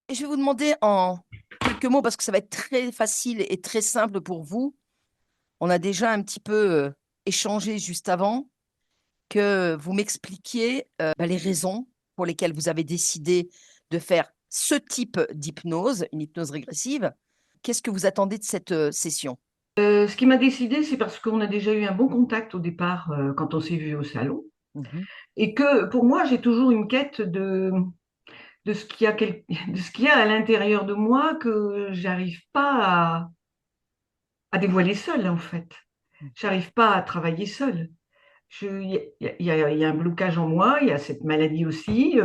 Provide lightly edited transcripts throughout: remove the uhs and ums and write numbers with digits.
Et je vais vous demander en quelques mots, parce que ça va être très facile et très simple pour vous. On a déjà un petit peu échangé juste avant, que vous m'expliquiez les raisons pour lesquelles vous avez décidé de faire ce type d'hypnose, une hypnose régressive. Qu'est-ce que vous attendez de cette session? Ce qui m'a décidé, c'est parce qu'on a déjà eu un bon contact au départ quand on s'est vu au salon. Mhm. Et que pour moi, j'ai toujours une quête de ce qu'il y a, de ce qu'il y a à l'intérieur de moi que j'arrive pas à dévoiler seule, en fait. J'arrive pas à travailler seule. Il y a un blocage en moi, il y a cette maladie aussi.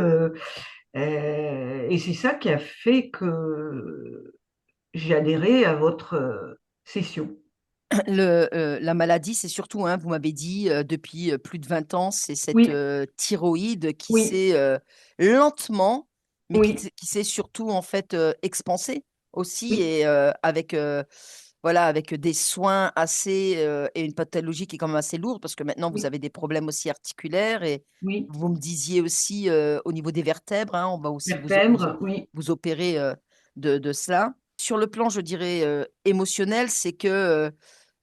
Et c'est ça qui a fait que j'ai adhéré à votre session. La maladie, c'est surtout, hein, vous m'avez dit, depuis plus de 20 ans, c'est cette Oui, thyroïde qui oui, s'est lentement, mais oui, qui s'est surtout en fait expansée aussi, oui, et avec, voilà, avec des soins assez, et une pathologie qui est quand même assez lourde, parce que maintenant vous oui, avez des problèmes aussi articulaires, et oui. vous me disiez aussi au niveau des vertèbres, hein, on va aussi Vertèbres, oui. vous opérer de cela. Sur le plan, je dirais, émotionnel, c'est que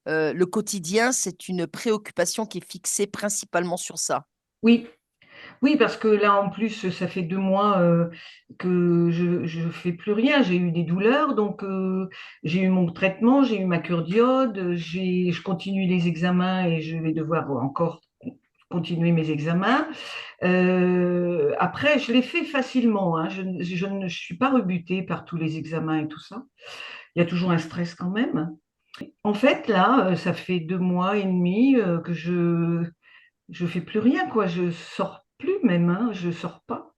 le quotidien, c'est une préoccupation qui est fixée principalement sur ça. Oui, oui, parce que là, en plus, ça fait 2 mois que je fais plus rien. J'ai eu des douleurs, donc j'ai eu mon traitement, j'ai eu ma cure d'iode, je continue les examens et je vais devoir encore continuer mes examens. Après, je l'ai fait facilement, hein. Je ne suis pas rebutée par tous les examens et tout ça. Il y a toujours un stress quand même. En fait, là, ça fait 2 mois et demi que je fais plus rien, quoi. Je sors plus même, hein. Je sors pas.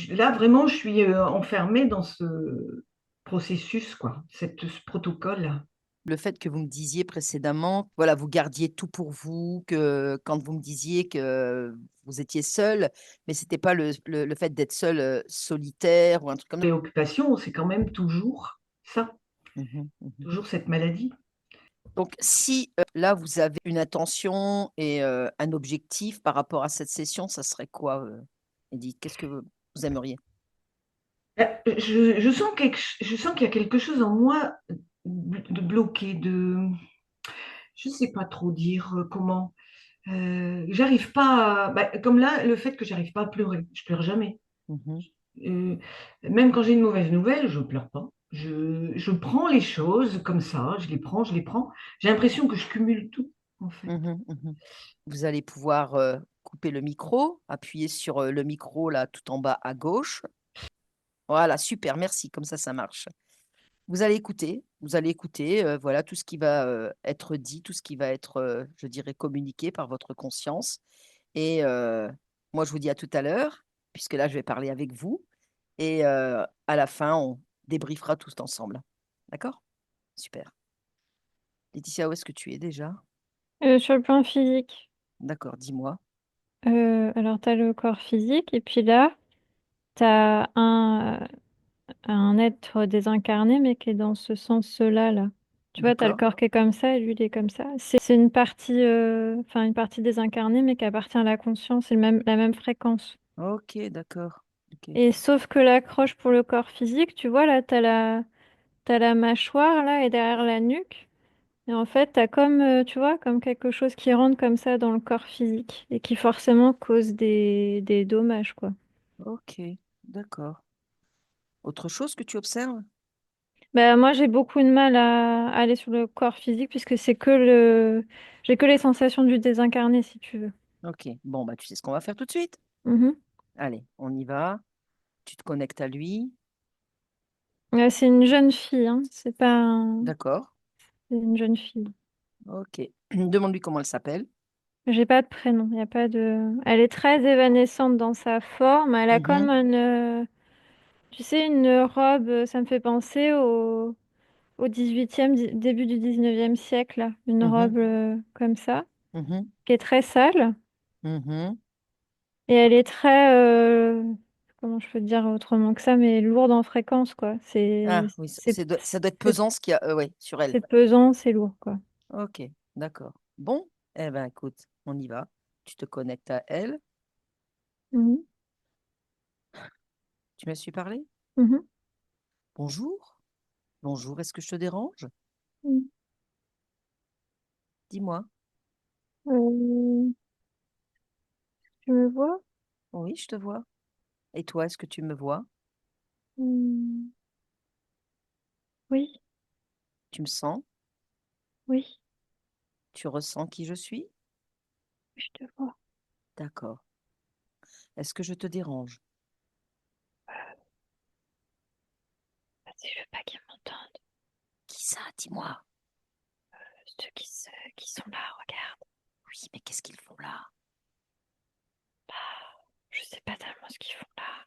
Là, vraiment, je suis enfermée dans ce processus, quoi, ce protocole. Le fait que vous me disiez précédemment, voilà, vous gardiez tout pour vous, que quand vous me disiez que vous étiez seul, mais c'était pas le fait d'être seul solitaire ou un truc comme ça. Préoccupation, c'est quand même toujours ça, Mhm, mhm. toujours cette maladie. Donc, si là, vous avez une intention et un objectif par rapport à cette session, ça serait quoi, Edith? Qu'est-ce que vous aimeriez? Je sens qu'il y a quelque chose en moi de bloqué, je sais pas trop dire comment. J'arrive pas comme là, le fait que j'arrive pas à pleurer. Je pleure jamais. Mhm, Euh, Même quand j'ai une mauvaise nouvelle, je pleure pas. Je prends les choses comme ça, je les prends, je les prends. J'ai l'impression que je cumule tout, en fait. mhm, mhm. Vous allez pouvoir couper le micro, appuyer sur le micro là tout en bas à gauche. Voilà, super, merci, comme ça marche. Vous allez écouter, voilà, tout ce qui va être dit, tout ce qui va être, je dirais, communiqué par votre conscience. Et moi, je vous dis à tout à l'heure, puisque là, je vais parler avec vous. Et à la fin, on débriefera tous ensemble. D'accord? Super. Laetitia, où est-ce que tu es déjà? Sur le plan physique, D'accord, dis-moi. alors tu as le corps physique et puis là, tu as un être désincarné mais qui est dans ce sens-là, là. Tu vois, tu as le D'accord. corps qui est comme ça et lui, il est comme ça. C'est une partie, enfin une partie désincarnée mais qui appartient à la conscience, c'est la même fréquence. Ok, d'accord. Ok. Et sauf que l'accroche pour le corps physique, tu vois, là, t'as la mâchoire, là, et derrière la nuque. Et en fait, t'as comme, tu vois, comme quelque chose qui rentre comme ça dans le corps physique et qui forcément cause des dommages, quoi. Ok, d'accord. Autre chose que tu observes? Bah, moi, j'ai beaucoup de mal à aller sur le corps physique puisque j'ai que les sensations du désincarné, si tu veux. Ok, bon, bah, tu sais ce qu'on va faire tout de suite. Mhm. Allez, on y va. Tu te connectes à lui. C'est une jeune fille, hein. D'accord. C'est une jeune fille. Ok. Demande-lui comment elle s'appelle. J'ai pas de prénom, y a pas de. Elle est très évanescente dans sa forme. Elle a comme Mhm, tu sais, une robe. Ça me fait penser au 18e, début du 19e siècle, là. Une mhm, robe comme ça, mhm, qui est très sale. mhm. Et elle est très, comment je peux te dire autrement que ça, mais lourde en fréquence, quoi. Ah oui, ça doit être C'est pesant ce qu'il y a ouais, sur elle. c'est pesant, c'est lourd, quoi. Ok, d'accord. Bon, eh ben écoute, on y va. Tu te connectes à elle. Mhm. Tu me suis parlé? Mhm. Bonjour. Bonjour, est-ce que je te dérange? Mm. Dis-moi. Euh, tu me vois? Oui, je te vois. Et toi, est-ce que tu me vois? Hmm, oui, Tu me sens? oui, Tu ressens qui je suis? je te vois. D'accord. Est-ce que je te dérange? Vas-y, je veux pas qu'ils m'entendent. Qui ça? Dis-moi. Ceux qui sont là, regarde. Oui, mais qu'est-ce qu'ils font là? Je sais pas tellement ce qu'ils font là.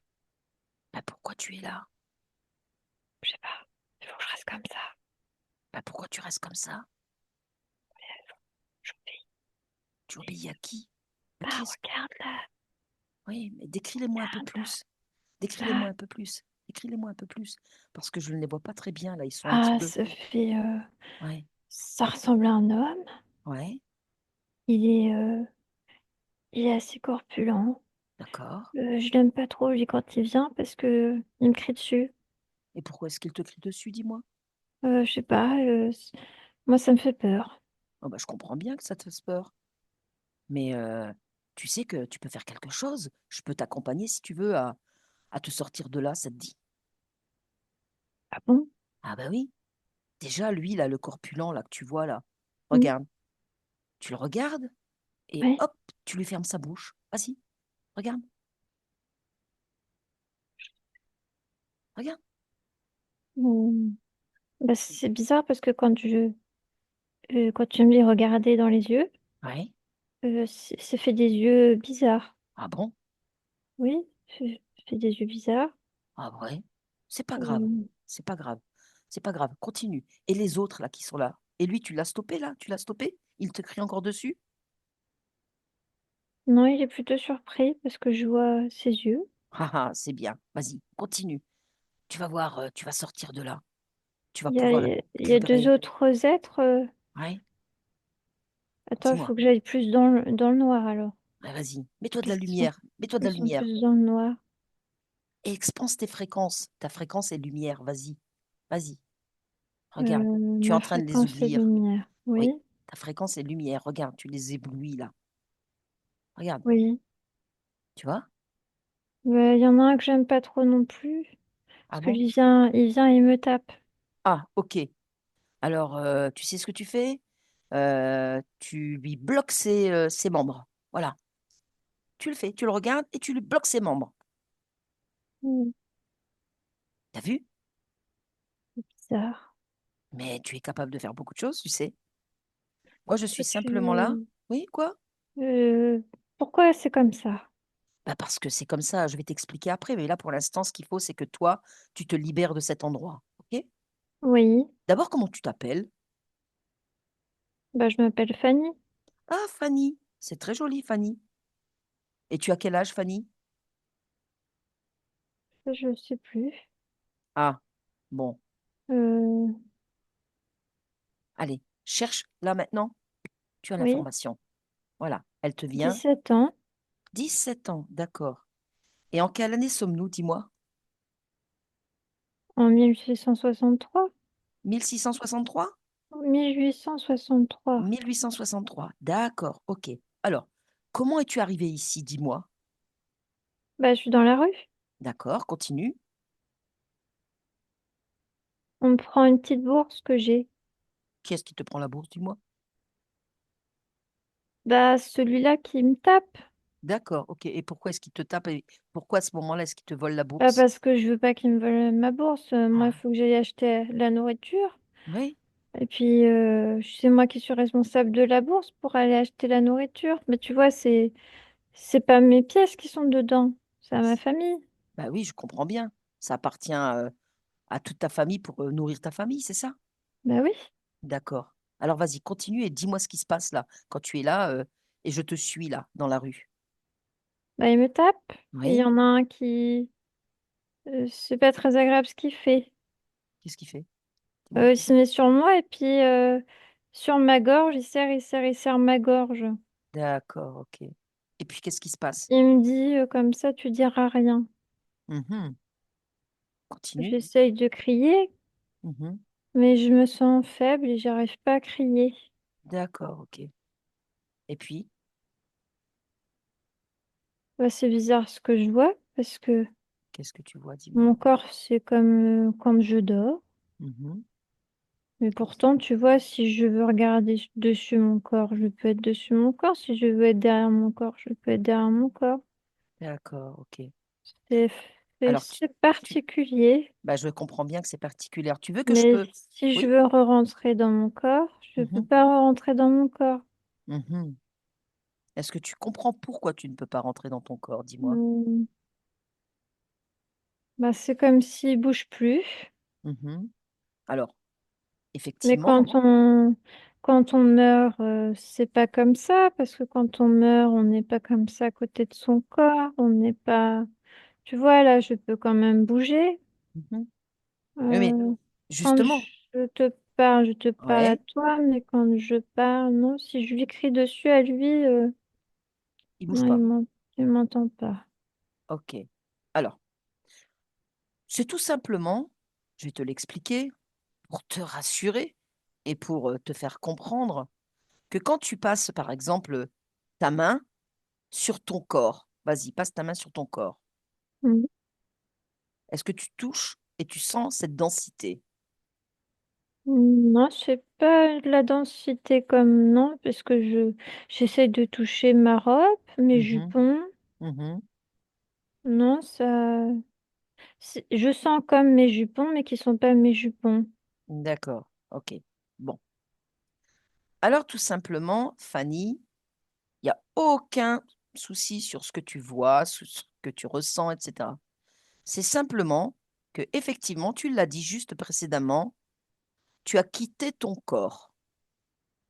Bah, pourquoi tu es là? Je sais pas. Il faut que je reste comme ça. Bah, pourquoi tu restes comme ça? J'obéis. Tu obéis à qui? Mais Bah, qui est-ce? regarde là. Oui, mais décris-les-moi un peu Regarde là. plus. Décris-les-moi Là. un peu plus. Décris-les-moi un peu plus. Parce que je ne les vois pas très bien là. Ils sont un petit Ah, peu. ça ressemble à un homme. Ouais, Il est, euh, il est assez corpulent. d'accord. Je l'aime pas trop, lui, quand il vient, parce que il me crie dessus. Et pourquoi est-ce qu'il te crie dessus, dis-moi? Je sais pas, moi, ça me fait peur. Oh, bah, je comprends bien que ça te fasse peur. Mais tu sais que tu peux faire quelque chose. Je peux t'accompagner si tu veux à te sortir de là, ça te dit? Ah bon? Ah bah oui. Déjà, lui, là, le corpulent, là, que tu vois, là, Mm. regarde. Tu le regardes et Ouais. hop, tu lui fermes sa bouche. Vas-y, regarde, regarde. Mm. Bah, c'est bizarre parce que quand tu me dis regarder dans les yeux, Ouais. c'est fait des yeux bizarres. Ah bon? Oui, fait des yeux bizarres. Ah ouais. C'est pas grave. Euh, C'est pas grave. C'est pas grave. Continue. Et les autres, là, qui sont là? Et lui, tu l'as stoppé, là? Tu l'as stoppé? Il te crie encore dessus? non, il est plutôt surpris parce que je vois ses yeux. Ah ah, c'est bien. Vas-y, continue. Tu vas voir, tu vas sortir de là. Tu vas Il y a, pouvoir il être y a deux libéré. autres êtres. Ouais, Attends, il dis-moi. faut que j'aille plus dans le noir alors. Ouais, vas-y, mets-toi de la Parce qu'ils sont, lumière. Mets-toi de ils la sont lumière. plus dans le noir. Et expanse tes fréquences. Ta fréquence est lumière. Vas-y. Vas-y. Euh, Regarde. Tu es ma en train de les fréquence est oublier. lumière. Oui. Oui, Ta fréquence est lumière. Regarde, tu les éblouis là. Regarde. oui. Tu vois? Il y en a un que j'aime pas trop non plus. Ah Parce que bon? il vient et il me tape. Ah, ok. Alors, tu sais ce que tu fais? Tu lui bloques ses membres. Voilà. Tu le fais. Tu le regardes et tu lui bloques ses membres. Hmm, T'as vu? bizarre. Mais tu es capable de faire beaucoup de choses, tu sais. Moi, je suis Toi, simplement là. Oui, quoi? euh, pourquoi c'est comme ça? Bah parce que c'est comme ça, je vais t'expliquer après, mais là, pour l'instant, ce qu'il faut, c'est que toi, tu te libères de cet endroit. OK? Oui, D'abord, comment tu t'appelles? bah, je m'appelle Fanny. Ah, Fanny. C'est très joli, Fanny. Et tu as quel âge, Fanny? Je sais plus. Ah, bon. Euh, Allez, cherche là maintenant. Tu as oui, l'information. Voilà, elle te vient. 17 ans, 17 ans, d'accord. Et en quelle année sommes-nous, dis-moi? en 1863. 1663? 1863. 1863, d'accord, ok. Alors, comment es-tu arrivé ici, dis-moi? Bah, je suis dans la rue. D'accord, continue. On me prend une petite bourse que j'ai. Qui est-ce qui te prend la bourse, dis-moi? Bah, celui-là qui me tape. D'accord, ok. Et pourquoi est-ce qu'il te tape et pourquoi à ce moment-là est-ce qu'il te vole la Bah, bourse? parce que je veux pas qu'il me vole ma bourse. Moi, il Ah, faut que j'aille acheter la nourriture. oui, Et puis, c'est moi qui suis responsable de la bourse pour aller acheter la nourriture. Mais tu vois, c'est pas mes pièces qui sont dedans. C'est à ma famille. bah oui, je comprends bien. Ça appartient à toute ta famille pour nourrir ta famille, c'est ça? Bah oui. D'accord. Alors vas-y, continue et dis-moi ce qui se passe là, quand tu es là et je te suis là, dans la rue. Bah, il me tape. Et il y Oui, en a un qui... c'est pas très agréable ce qu'il fait. qu'est-ce qu'il fait? Dis-moi. Il se met sur moi et puis sur ma gorge, il serre ma gorge. D'accord, ok. Et puis qu'est-ce qui se passe? Il me dit comme ça, tu diras rien. Mhm. Continue. J'essaye de crier, Mhm. mais je me sens faible et j'arrive pas à crier. D'accord, ok. Et puis, Bah, c'est bizarre ce que je vois parce que qu'est-ce que tu vois, dis-moi? mon corps, c'est comme quand je dors. Mhm. Mais pourtant, tu vois, si je veux regarder dessus mon corps, je peux être dessus mon corps. Si je veux être derrière mon corps, je peux être derrière mon corps. D'accord, ok. C'est Alors, c'est tu- particulier. bah, je comprends bien que c'est particulier. Tu veux que je Mais peux... si je Oui? veux re-rentrer dans mon corps, je peux Mhm. pas re-rentrer dans mon corps. Mhm. Est-ce que tu comprends pourquoi tu ne peux pas rentrer dans ton corps, dis-moi? Hmm. Bah, c'est comme s'il bouge plus. Mhm. Alors, Mais effectivement, quand on meurt, c'est pas comme ça, parce que quand on meurt, on n'est pas comme ça à côté de son corps, on n'est pas... Tu vois, là, je peux quand même bouger. mhm. Oui, mais Euh, quand justement, je te parle à ouais, toi, mais quand je parle, non, si je lui crie dessus à lui, il bouge non, pas. il m'entend pas. Ok. Alors, c'est tout simplement, je vais te l'expliquer, pour te rassurer et pour te faire comprendre que quand tu passes, par exemple, ta main sur ton corps, vas-y, passe ta main sur ton corps. Mm. Est-ce que tu touches et tu sens cette densité? Non, c'est pas de la densité comme non, parce que j'essaie de toucher ma robe, mes Mhm, jupons. mhm. Non, ça, je sens comme mes jupons, mais qui sont pas mes jupons. D'accord, ok. Bon. Alors, tout simplement, Fanny, il n'y a aucun souci sur ce que tu vois, sur ce que tu ressens, etc. C'est simplement que, effectivement, tu l'as dit juste précédemment, tu as quitté ton corps.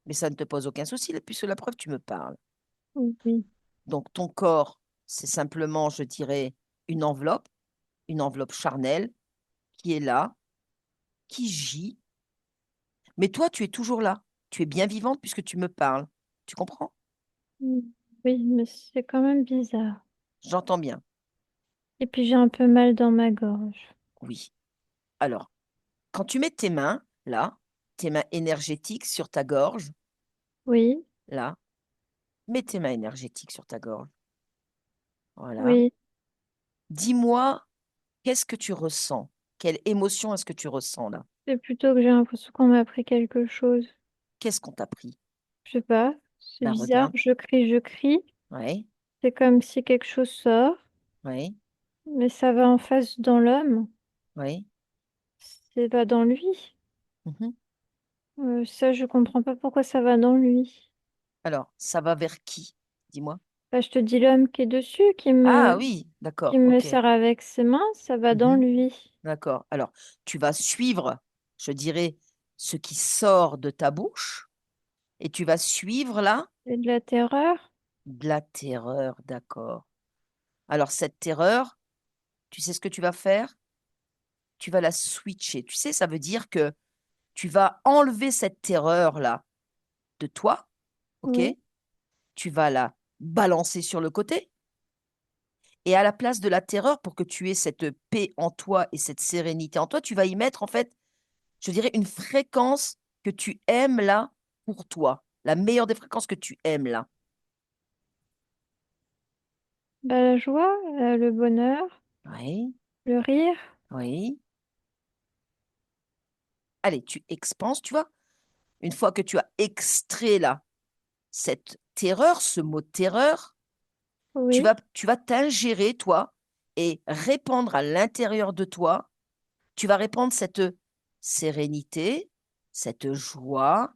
Mais ça ne te pose aucun souci, puisque la preuve, tu me parles. Oui, Donc, ton corps, c'est simplement, je dirais, une enveloppe charnelle qui est là, qui gît. Mais toi, tu es toujours là. Tu es bien vivante puisque tu me parles. Tu comprends? mm, oui, mais c'est quand même bizarre. J'entends bien. Et puis j'ai un peu mal dans ma gorge. Oui. Alors, quand tu mets tes mains, là, tes mains énergétiques sur ta gorge, Oui, là, mets tes mains énergétiques sur ta gorge. Voilà. oui, Dis-moi, qu'est-ce que tu ressens? Quelle émotion est-ce que tu ressens là? c'est plutôt que j'ai l'impression qu'on m'a appris quelque chose. Qu'est-ce qu'on t'a pris? Je sais pas, c'est Ben bizarre. regarde. Je crie. Oui, C'est comme si quelque chose sort, oui, mais ça va en face dans l'homme. oui. C'est pas dans lui. Mhm. Ça, je comprends pas pourquoi ça va dans lui. Alors, ça va vers qui? Dis-moi. Bah, je te dis l'homme qui est dessus, Ah oui, qui d'accord, me ok. serre avec ses mains, ça va dans Mhm. lui. D'accord. Alors, tu vas suivre, je dirais, ce qui sort de ta bouche et tu vas suivre là C'est de la terreur. de la terreur, d'accord. Alors, cette terreur, tu sais ce que tu vas faire? Tu vas la switcher. Tu sais, ça veut dire que tu vas enlever cette terreur là de toi, ok? Oui, Tu vas la balancer sur le côté et à la place de la terreur, pour que tu aies cette paix en toi et cette sérénité en toi, tu vas y mettre en fait, je dirais, une fréquence que tu aimes là pour toi, la meilleure des fréquences que tu aimes là. bah, la joie, le bonheur, Oui, le rire. oui. Allez, tu expanses, tu vois. Une fois que tu as extrait là cette terreur, ce mot terreur, Oui, tu vas t'ingérer, toi, et répandre à l'intérieur de toi, tu vas répandre cette sérénité, cette joie,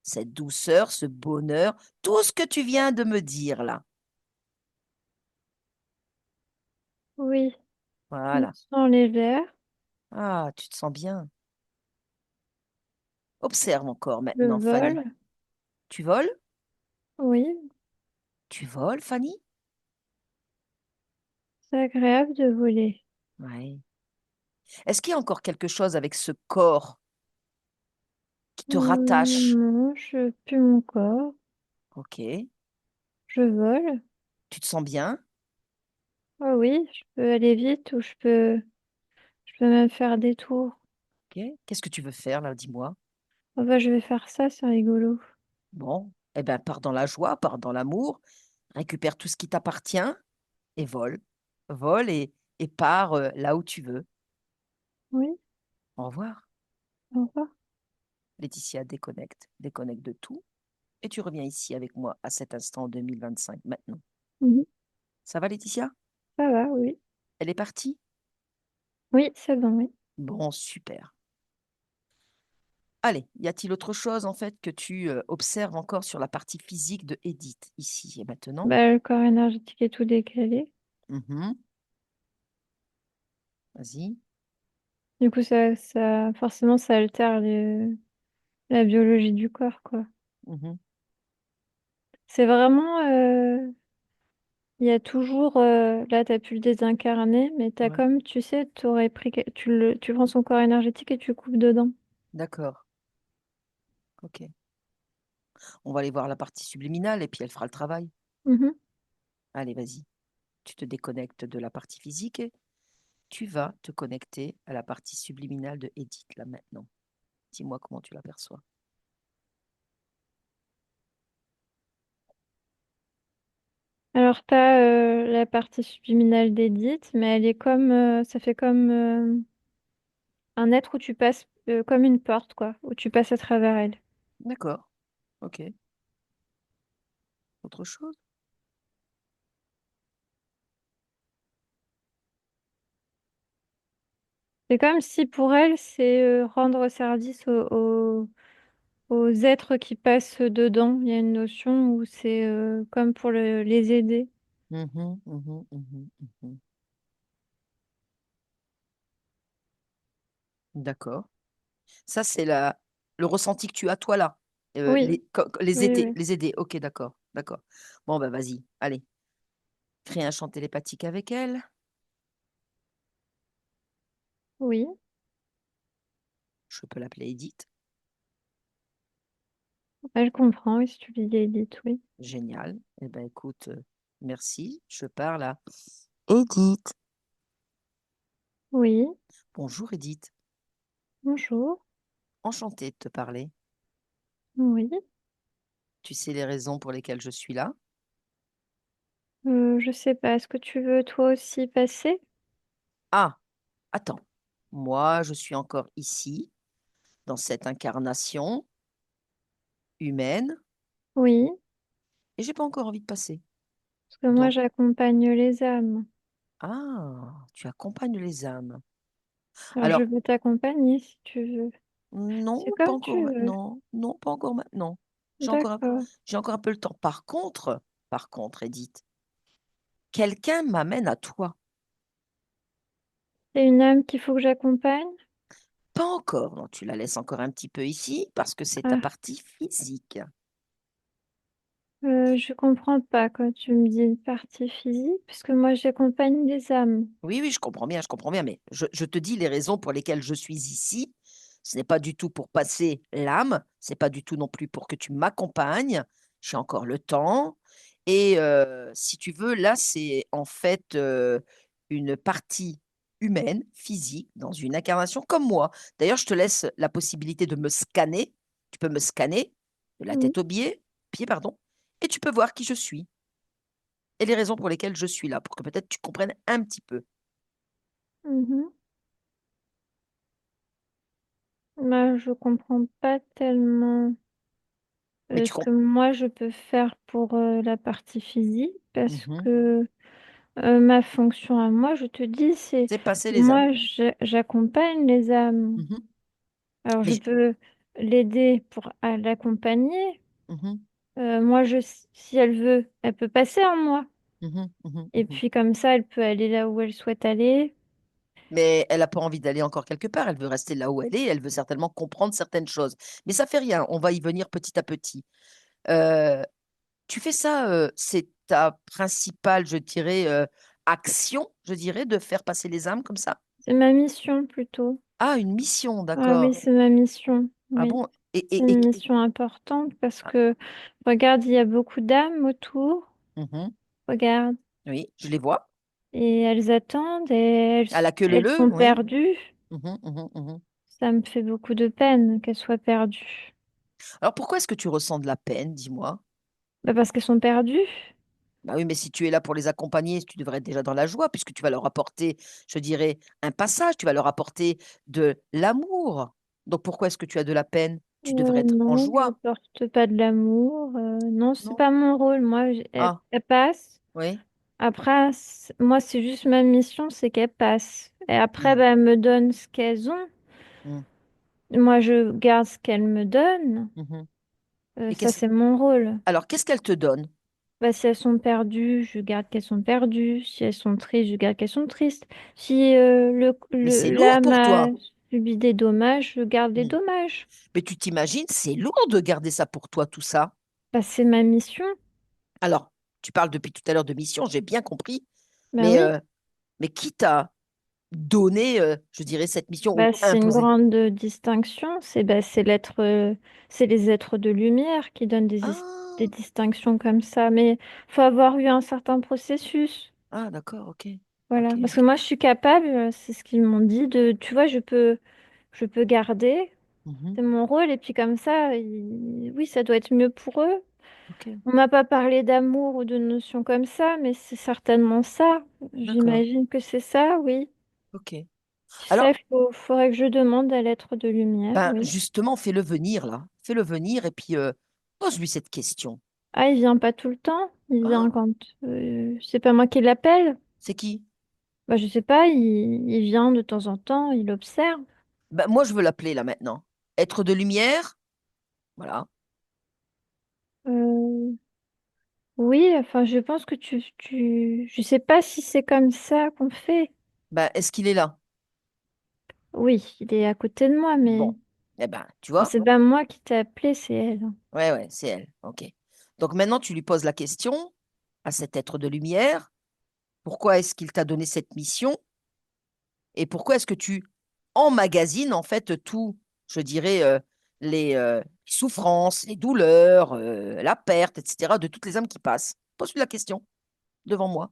cette douceur, ce bonheur, tout ce que tu viens de me dire là. oui. Je me Voilà. sens légère. Ah, tu te sens bien. Observe encore Je maintenant, Fanny. vole. Tu voles? Oui, Tu voles, Fanny? c'est agréable de voler. Oui. Est-ce qu'il y a encore quelque chose avec ce corps qui te rattache? Non, je pue mon corps. Ok. Je vole. Tu te sens bien? Ah oui, je peux aller vite ou je Je peux même faire des tours. Ok. Qu'est-ce que tu veux faire là, dis-moi? Oh bah, je vais faire ça, c'est rigolo. Bon, eh ben, pars dans la joie, pars dans l'amour, récupère tout ce qui t'appartient et vole. Vole et pars là où tu veux. Oui, Au revoir. au revoir. Laetitia, déconnecte. Déconnecte de tout. Et tu reviens ici avec moi à cet instant en 2025, maintenant. Mhm. Ça va, Laetitia? Ça va, oui. Elle est partie? Oui, c'est bon, oui. Bon, super. Allez, y a-t-il autre chose en fait que tu observes encore sur la partie physique de Edith, ici et maintenant? Bah, le corps énergétique est tout décalé. Mhm. Vas-y. Du coup, forcément, ça altère la biologie du corps, quoi. Mhm. C'est vraiment, il y a toujours, là, tu as pu le désincarner, mais tu as Ouais. comme, tu sais, t'aurais pris, tu prends son corps énergétique et tu coupes dedans. D'accord. Ok. On va aller voir la partie subliminale et puis elle fera le travail. Mhm. Allez, vas-y. Tu te déconnectes de la partie physique et tu vas te connecter à la partie subliminale de Edith, là maintenant. Dis-moi comment tu l'aperçois. Alors, tu as la partie subliminale d'Edith, mais elle est comme, ça fait comme un être où tu passes, comme une porte, quoi, où tu passes à travers elle. D'accord. Ok. Autre chose? C'est comme si pour elle, c'est rendre service aux êtres qui passent dedans. Il y a une notion où c'est comme pour les aider. Mhm, mhm, mhm, mhm. D'accord. Ça, c'est le ressenti que tu as, toi, là. Oui, Les oui, aider, oui. les aider. Ok, d'accord, d'accord. Bon, ben vas-y, allez. Crée un chant télépathique avec elle. Oui, Je peux l'appeler Edith. elle comprend, oui, si tu lui dis Edith, oui. Génial. Eh ben, écoute, merci. Je parle à Edith. Oui, Bonjour, Edith. bonjour. Enchantée de te parler. Oui, Tu sais les raisons pour lesquelles je suis là? je sais pas, est-ce que tu veux toi aussi passer? Ah, attends. Moi, je suis encore ici, dans cette incarnation humaine, Oui, et j'ai pas encore envie de passer. parce que moi Donc, j'accompagne les âmes. ah, tu accompagnes les âmes. Alors je Alors, veux t'accompagner si tu veux. non, C'est pas comme encore tu veux. maintenant. Non, pas encore maintenant. D'accord. J'ai encore un peu le temps. Par contre, Edith, quelqu'un m'amène à toi. C'est une âme qu'il faut que j'accompagne? Pas encore. Non, tu la laisses encore un petit peu ici parce que c'est ta Ah, partie physique. je comprends pas quand tu me dis une partie physique, parce que moi j'accompagne les âmes. Oui, oui, je comprends bien, mais je te dis les raisons pour lesquelles je suis ici. Ce n'est pas du tout pour passer l'âme, c'est pas du tout non plus pour que tu m'accompagnes. J'ai encore le temps. Et si tu veux, là, c'est en fait une partie humaine, physique, dans une incarnation comme moi. D'ailleurs, je te laisse la possibilité de me scanner. Tu peux me scanner de la Oui. tête aux pieds, pardon, et tu peux voir qui je suis et les raisons pour lesquelles je suis là, pour que peut-être tu comprennes un petit peu. Mhm. Bah, je comprends pas tellement Mais tu ce que comprends. moi je peux faire pour la partie physique, parce Mmh. que ma fonction à moi, je te dis, c'est C'est passer les âmes. moi j'accompagne les âmes. Mmh. Alors je Mais peux l'aider pour à l'accompagner. mmh. Moi, si elle veut, elle peut passer en moi. Mmh. Mmh. Et Mmh. puis comme ça, elle peut aller là où elle souhaite aller. Mais elle a pas envie d'aller encore quelque part, elle veut rester là où elle est, elle veut certainement comprendre certaines choses. Mais ça fait rien, on va y venir petit à petit. Heu, Tu fais ça, c'est ta principale, je dirais, action, je dirais, de faire passer les âmes comme ça? C'est ma mission plutôt. Ah, une mission, Ah oui, d'accord. c'est ma mission. Ah Oui, bon? c'est une mission importante parce Ah, que, regarde, il y a beaucoup d'âmes autour. mmh. Regarde. Oui, je les vois. et elles attendent et À la queue elles leu-leu, sont oui. perdues. Mhm, mhm, mhm. Ça me fait beaucoup de peine qu'elles soient perdues. Alors pourquoi est-ce que tu ressens de la peine, dis-moi? Bah parce qu'elles sont perdues. Bah oui, mais si tu es là pour les accompagner, tu devrais être déjà dans la joie, puisque tu vas leur apporter, je dirais, un passage, tu vas leur apporter de l'amour. Donc pourquoi est-ce que tu as de la peine? Tu devrais être en Non, je joie, porte pas de l'amour. Non, c'est non? pas mon rôle. Moi, Ah, elle passe. oui. Après, moi, c'est juste ma mission, c'est qu'elle passe. Et après, Mm, bah, elles me donnent ce qu'elles ont. mm, Moi, je garde ce qu'elles me donnent. mhm. Et Ça, qu'est-ce c'est mon rôle. alors qu'est-ce qu'elle te donne? Bah, si elles sont perdues, je garde qu'elles sont perdues. Si elles sont tristes, je garde qu'elles sont tristes. Si Mais c'est lourd l'âme pour a toi. subi des dommages, je garde les Mm. dommages. Mais tu t'imagines, c'est lourd de garder ça pour toi, tout ça. Bah, c'est ma mission. Alors, tu parles depuis tout à l'heure de mission, j'ai bien compris, Bah mais, oui. euh, mais qui t'a donné, je dirais, cette mission ou Bah, c'est une imposé? grande distinction. C'est c'est les êtres de lumière qui donnent des Ah, distinctions comme ça. Mais faut avoir eu un certain processus. ah, d'accord, ok, Voilà. ok. Parce que moi, je suis capable, c'est ce qu'ils m'ont dit, tu vois, je peux garder. Mhm, C'est mon rôle. Et puis comme ça, oui, ça doit être mieux pour eux. ok, On m'a pas parlé d'amour ou de notions comme ça, mais c'est certainement ça. d'accord, J'imagine que c'est ça, oui. ok. Ça, Alors, faudrait que je demande à l'être de lumière, ben, oui. justement, fais-le venir là. Fais-le venir et puis pose-lui cette question. Ah, il vient pas tout le temps. Il vient Ah, quand... c'est pas moi qui l'appelle. c'est qui? Bah, je sais pas, il vient de temps en temps, il observe. Ben, moi, je veux l'appeler là maintenant. Être de lumière, voilà. Euh, oui, enfin, je pense que Je sais pas si c'est comme ça qu'on fait. Ben, est-ce qu'il est là? Oui, il est à côté de moi, mais Bon, eh ben, tu enfin, vois? c'est pas moi qui t'ai appelé, c'est elle. Ouais, ouais, c'est elle. Ok. Donc maintenant, tu lui poses la question à cet être de lumière. Pourquoi est-ce qu'il t'a donné cette mission? Et pourquoi est-ce que tu emmagasines en fait tout, je dirais, les souffrances, les douleurs, la perte, etc., de toutes les âmes qui passent? Pose-lui la question devant moi.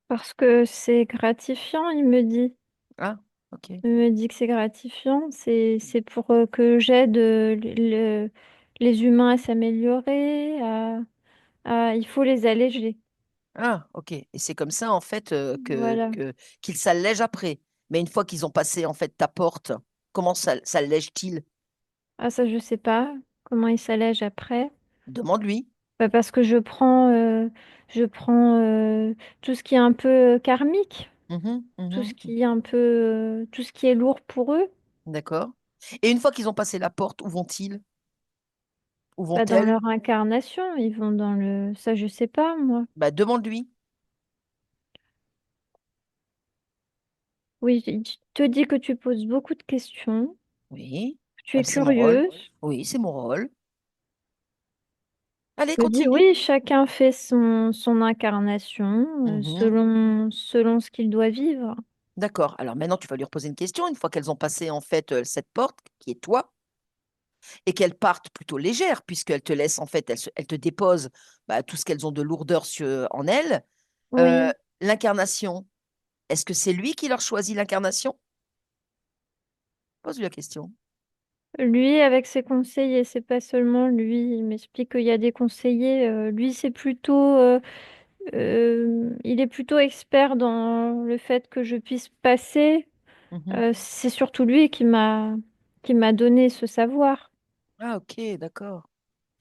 Parce que c'est gratifiant, il me dit. Ah, ok. Il me dit que c'est gratifiant. C'est pour que j'aide les humains à s'améliorer, il faut les alléger. Ah, ok. Et c'est comme ça en fait Voilà. qu'ils s'allègent après. Mais une fois qu'ils ont passé en fait ta porte, comment ça s'allège-t-il? Ah, ça, je sais pas comment il s'allège après. Demande-lui. Bah, parce que je prends tout ce qui est un peu karmique, Mhm, tout ce mhm. qui est un peu, tout ce qui est lourd pour eux, D'accord. Et une fois qu'ils ont passé la porte, où vont-ils? Où bah, dans vont-elles? leur incarnation, ils vont dans le... Ça, je sais pas, moi. Bah, demande-lui. Oui, je te dis que tu poses beaucoup de questions, Oui, tu bah, es c'est mon rôle. curieuse. Oui, c'est mon rôle. Allez, Je me dis, continue. oui, chacun fait son incarnation Mhm. selon ce qu'il doit vivre. D'accord. Alors maintenant, tu vas lui reposer une question. Une fois qu'elles ont passé en fait cette porte, qui est toi, et qu'elles partent plutôt légères, puisqu'elles te laissent en fait, elles te déposent bah, tout ce qu'elles ont de lourdeur en elles. Euh, Oui, L'incarnation, est-ce que c'est lui qui leur choisit l'incarnation? Pose-lui la question. lui avec ses conseillers, c'est pas seulement lui. Il m'explique qu'il y a des conseillers. Lui, c'est plutôt, il est plutôt expert dans le fait que je puisse passer. Mhm. C'est surtout lui qui m'a donné ce savoir. Ah, ok, d'accord.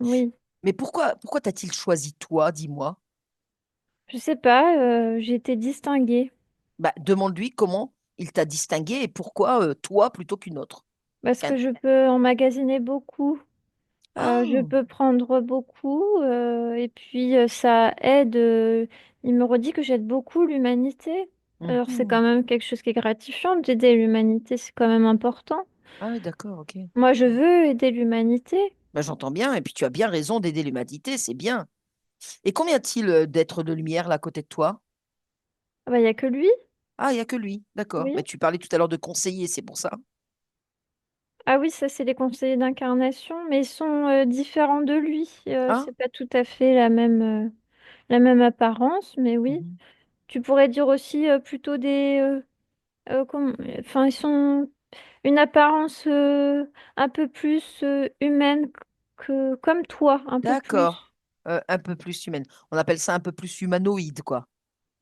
Oui, Mais pourquoi t'a-t-il choisi toi, dis-moi? je sais pas. J'ai été distinguée Bah, demande-lui comment il t'a distingué et pourquoi toi plutôt qu'une autre. parce Qu'un- que je peux emmagasiner beaucoup. Je Ah, peux prendre beaucoup et puis ça aide. Il me redit que j'aide beaucoup l'humanité. Alors c'est mhm. quand même quelque chose qui est gratifiant d'aider l'humanité, c'est quand même important. Ah oui, d'accord, ok. Moi, je veux aider l'humanité. Bah, j'entends bien, et puis tu as bien raison d'aider l'humanité, c'est bien. Et combien y a-t-il d'êtres de lumière là à côté de toi? Ah bah, il n'y a que lui, Ah, il n'y a que lui, d'accord. oui. Mais tu parlais tout à l'heure de conseiller, c'est pour ça. Ah oui, ça c'est les conseillers d'incarnation, mais ils sont différents de lui. Ah, C'est pas tout à fait la même apparence, mais oui. mhm. Tu pourrais dire aussi plutôt enfin, ils sont une apparence un peu plus humaine que comme toi, un peu plus. D'accord. Un peu plus humaine. On appelle ça un peu plus humanoïde, quoi.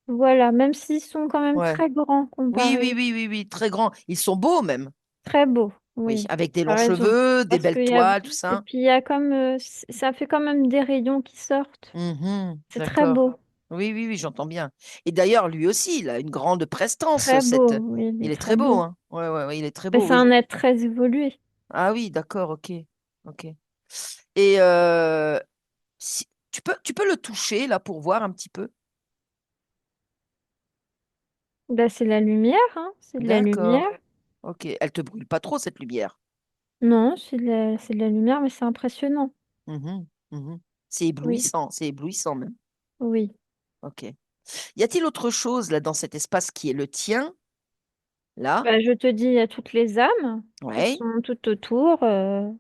Voilà, même s'ils sont quand même Ouais. très grands Oui, oui, comparés. oui, oui, oui, très grands. Ils sont beaux même. Très beaux, Oui, oui. avec des T'as longs raison. cheveux, des Parce belles qu'il y a toiles, tout et ça. puis il y a comme ça fait quand même des rayons qui sortent. Mhm, C'est très d'accord. beau. Oui, oui, oui, j'entends bien. Et d'ailleurs, lui aussi, il a une grande prestance, Très beau, oui, il Il est est très très beau, beau. hein. Ouais, ouais, ouais, il est très Mais beau, c'est oui. un être très évolué. Ah oui, d'accord, ok. Ok. Et tu peux le toucher, là, pour voir un petit peu? Bah, c'est la lumière, hein, c'est de la lumière. D'accord. Ok. Elle te brûle pas trop, cette lumière. Non, c'est de la lumière, mais c'est impressionnant. Mhm, mhm. Oui, C'est éblouissant même. oui. Ok. Y a-t-il autre chose, là, dans cet espace qui est le tien, là? Bah, je te dis, il y a toutes les âmes qui Ouais. sont tout autour,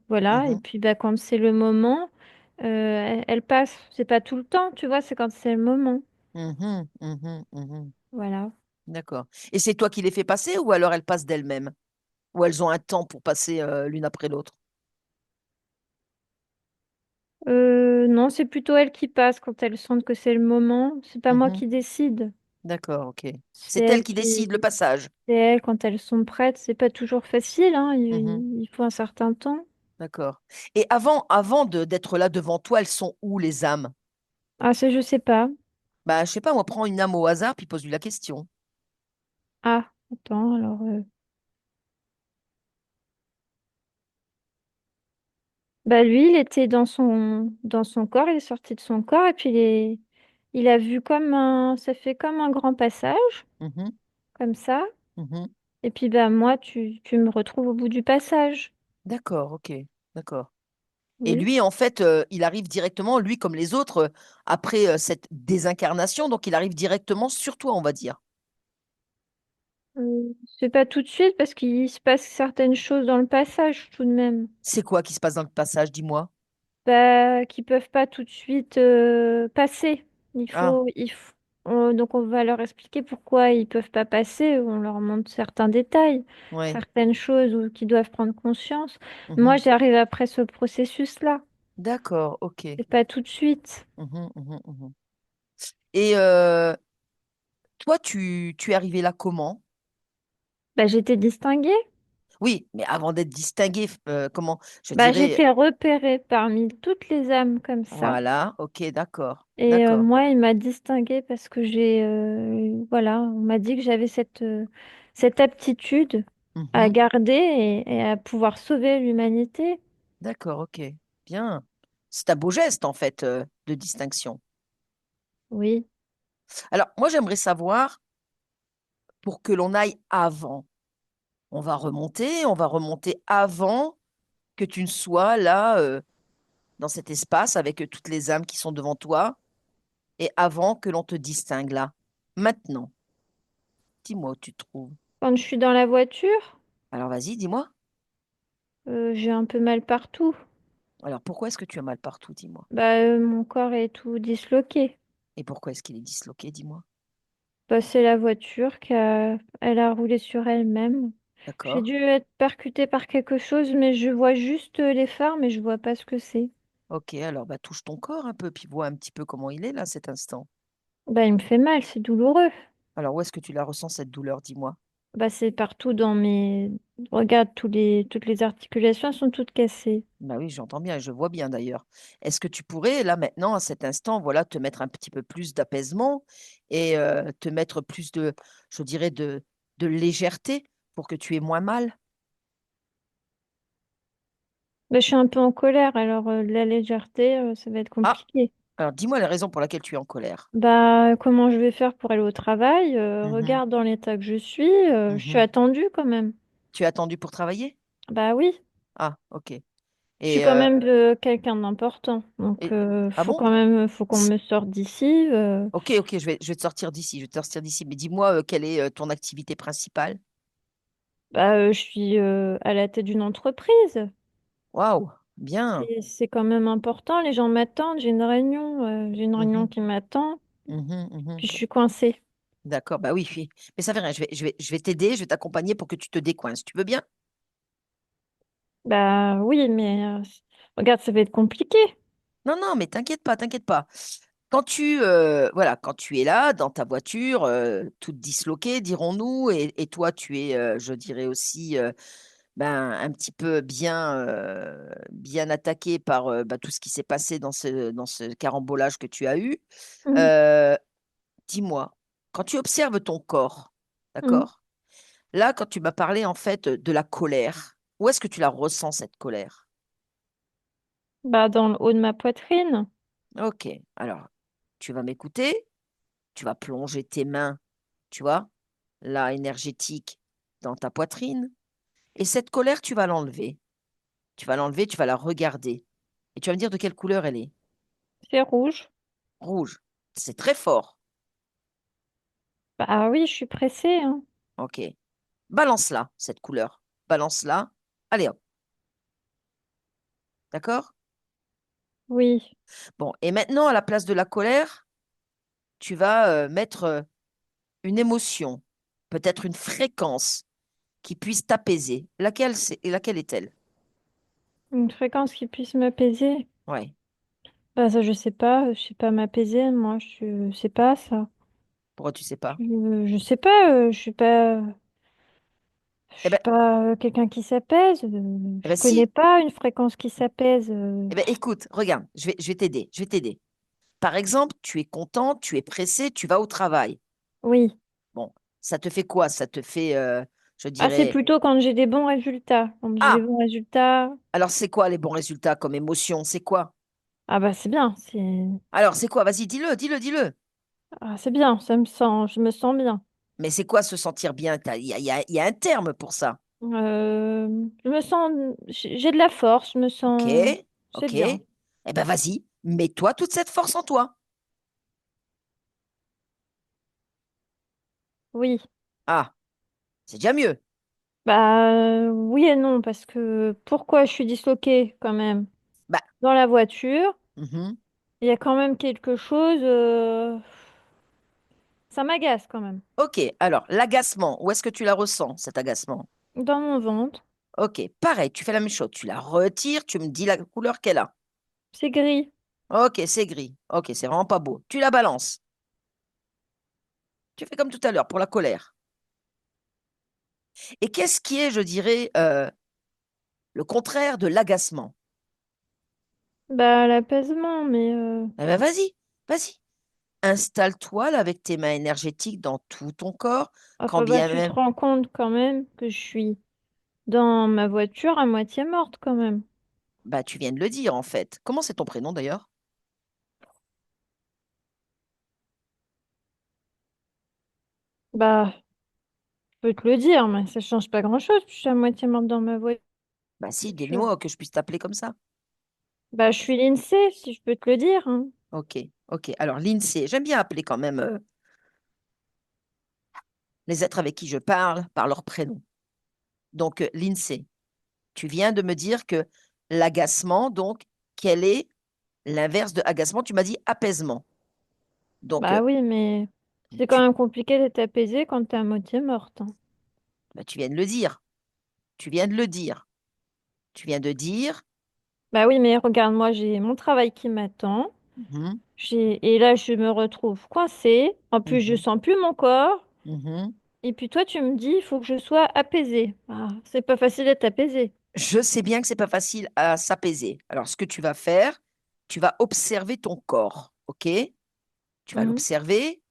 voilà. Et Mhm, puis, bah, quand c'est le moment, elles passent. C'est pas tout le temps, tu vois, c'est quand c'est le moment. mhm, mhm, mhm. Voilà. D'accord. Et c'est toi qui les fais passer ou alors elles passent d'elles-mêmes? Ou elles ont un temps pour passer l'une après l'autre? Non, c'est plutôt elles qui passent quand elles sentent que c'est le moment. C'est pas moi Mhm. qui décide. D'accord, ok. C'est C'est elle elles qui qui, décide le passage. c'est elles quand elles sont prêtes. C'est pas toujours facile, hein. Mhm. Il faut un certain temps. D'accord. Et avant d'être là devant toi, elles sont où les âmes? Ah, ça, je sais pas. Bah, je sais pas, moi, prends une âme au hasard puis pose-lui la question. Ah, attends, alors. Bah lui, il était dans son corps, il est sorti de son corps et puis il a vu ça fait comme un grand passage, Mhm, comme ça. mhm. Et puis bah moi, tu me retrouves au bout du passage. D'accord, ok, d'accord. Et Oui. lui, en fait, il arrive directement, lui comme les autres, après cette désincarnation, donc il arrive directement sur toi, on va dire. C'est pas tout de suite parce qu'il se passe certaines choses dans le passage tout de même. C'est quoi qui se passe dans le passage, dis-moi? Bah, qui peuvent pas tout de suite passer. Ah, Donc on va leur expliquer pourquoi ils peuvent pas passer. On leur montre certains détails, ouais. certaines choses qu'ils doivent prendre conscience. Moi, Mhm. j'arrive après ce processus-là. D'accord, ok. C'est pas tout de suite. Mhm, mhm, mhm. Et toi, tu es arrivé là comment? Bah, j'étais distinguée. Oui, mais avant d'être distingué, comment? Je Bah, dirais, j'étais repérée parmi toutes les âmes comme ça. voilà, ok, d'accord, Et d'accord. moi, il m'a distinguée parce que voilà, on m'a dit que j'avais cette aptitude à Mhm. garder et à pouvoir sauver l'humanité. D'accord, ok, bien. C'est un beau geste, en fait, de distinction. Oui. Alors, moi, j'aimerais savoir, pour que l'on aille avant, on va remonter avant que tu ne sois là, dans cet espace, avec toutes les âmes qui sont devant toi, et avant que l'on te distingue là. Maintenant, dis-moi où tu te trouves. Quand je suis dans la voiture, Alors, vas-y, dis-moi. j'ai un peu mal partout. Alors, pourquoi est-ce que tu as mal partout, dis-moi? Bah, mon corps est tout disloqué. Et pourquoi est-ce qu'il est disloqué, dis-moi? Bah, c'est la voiture elle a roulé sur elle-même. J'ai D'accord. dû être percutée par quelque chose, mais je vois juste les phares, mais je vois pas ce que c'est. Ok, alors bah, touche ton corps un peu, puis vois un petit peu comment il est là, cet instant. Bah, il me fait mal, c'est douloureux. Alors, où est-ce que tu la ressens, cette douleur, dis-moi? Bah, c'est partout dans mes... Regarde, toutes les articulations elles sont toutes cassées. Bah oui, j'entends bien, je vois bien d'ailleurs. Est-ce que tu pourrais, là, maintenant, à cet instant, voilà, te mettre un petit peu plus d'apaisement et te mettre plus de, je dirais, de légèreté pour que tu aies moins mal? Bah, je suis un peu en colère, alors la légèreté, ça va être Ah, compliqué. alors dis-moi les raisons pour lesquelles tu es en colère. Bah, comment je vais faire pour aller au travail? Mhm, Regarde dans l'état que je suis mhm. attendue quand même. Tu es attendu pour travailler? Bah oui, Ah, ok. je suis Et, quand même quelqu'un d'important, donc et- ah bon? faut qu'on me sorte d'ici. Ok, ok, je vais te sortir d'ici, je vais te sortir d'ici. Mais dis-moi, quelle est ton activité principale? Bah, je suis à la tête d'une entreprise. Waouh, bien. C'est quand même important. Les gens m'attendent. J'ai une réunion Mhm, qui m'attend. mhm, mhm. Puis je suis coincée. D'accord, bah oui, oui. Mais ça fait rien, je vais t'aider, je vais t'accompagner pour que tu te décoinces. Tu veux bien? Bah oui, mais regarde, ça va être compliqué. Non, non, mais t'inquiète pas, t'inquiète pas. Voilà, quand tu es là, dans ta voiture, toute disloquée, dirons-nous, et toi, tu es, je dirais aussi, ben, un petit peu bien attaqué par bah, tout ce qui s'est passé dans ce carambolage que tu as eu. Mm, euh, Dis-moi, quand tu observes ton corps, mm. d'accord? Là, quand tu m'as parlé en fait de la colère, où est-ce que tu la ressens, cette colère? Bah dans le haut de ma poitrine. Ok, alors, tu vas m'écouter, tu vas plonger tes mains, tu vois, là, énergétique, dans ta poitrine, et cette colère, tu vas l'enlever. Tu vas l'enlever, tu vas la regarder, et tu vas me dire de quelle couleur elle est. C'est rouge. Rouge. C'est très fort. Bah oui, je suis pressée, hein. Ok. Balance-la, cette couleur. Balance-la. Allez hop, d'accord? Oui. Bon, et maintenant, à la place de la colère, tu vas mettre une émotion, peut-être une fréquence qui puisse t'apaiser. Laquelle est-elle? Une fréquence qui puisse m'apaiser. Ouais. Bah ça, je sais pas m'apaiser, moi, je sais pas ça. Pourquoi tu sais pas? Je sais pas, je Eh suis ben, pas quelqu'un qui s'apaise. eh ben Je connais si. pas une fréquence qui s'apaise. Eh ben écoute, regarde, je vais t'aider. Je vais t'aider. Par exemple, tu es content, tu es pressé, tu vas au travail. Oui. Bon, ça te fait quoi? Ça te fait, je Ah, c'est dirais, plutôt quand j'ai des bons résultats. Quand j'ai des ah, bons résultats, alors c'est quoi les bons résultats comme émotion? C'est quoi? ah bah c'est bien, Alors c'est quoi? Vas-y, dis-le, dis-le, dis-le. c'est bien, je me sens bien. Mais c'est quoi se sentir bien? Il y a un terme pour ça. Je me sens, j'ai de la force, je me Ok, sens, c'est ok. bien. Eh ben vas-y, mets-toi toute cette force en toi. Oui. Ah, c'est déjà mieux. Bah oui et non, parce que pourquoi je suis disloquée quand même? Bah, Dans la voiture, mhm. il y a quand même quelque chose, ça m'agace quand même. Ok, alors l'agacement, où est-ce que tu la ressens, cet agacement? Dans mon ventre, Ok, pareil, tu fais la même chose. Tu la retires, tu me dis la couleur qu'elle a. c'est gris. Ok, c'est gris. Ok, c'est vraiment pas beau. Tu la balances. Tu fais comme tout à l'heure pour la colère. Et qu'est-ce qui est, je dirais, le contraire de l'agacement? Bah l'apaisement, mais Eh ben vas-y, vas-y. Installe-toi là avec tes mains énergétiques dans tout ton corps, quand enfin bah bien tu te même. rends compte quand même que je suis dans ma voiture à moitié morte quand même. Bah, tu viens de le dire en fait. Comment c'est ton prénom d'ailleurs? Bah je peux te le dire, mais ça change pas grand-chose. Je suis à moitié morte dans ma Bah si, voiture. dis-moi que je puisse t'appeler comme ça. Bah je suis l'INSEE, si je peux te le dire, hein. Ok, ok. Alors l'INSEE, j'aime bien appeler quand même les êtres avec qui je parle par leur prénom. Donc l'INSEE, tu viens de me dire que l'agacement, donc, quel est l'inverse de agacement? Tu m'as dit apaisement. Donc, Bah oui, mais c'est quand tu, même compliqué d'être apaisé quand t'es à moitié morte, hein. bah, tu viens de le dire. Tu viens de le dire. Tu viens de dire. Bah oui, mais regarde, moi j'ai mon travail qui m'attend. Mhm, Et là, je me retrouve coincée. En plus, je mhm, sens plus mon corps. mhm. Et puis toi, tu me dis, il faut que je sois apaisée. Ah, c'est pas facile d'être apaisée. Je sais bien que c'est pas facile à s'apaiser. Alors, ce que tu vas faire, tu vas observer ton corps, ok? Tu vas Mhm. l'observer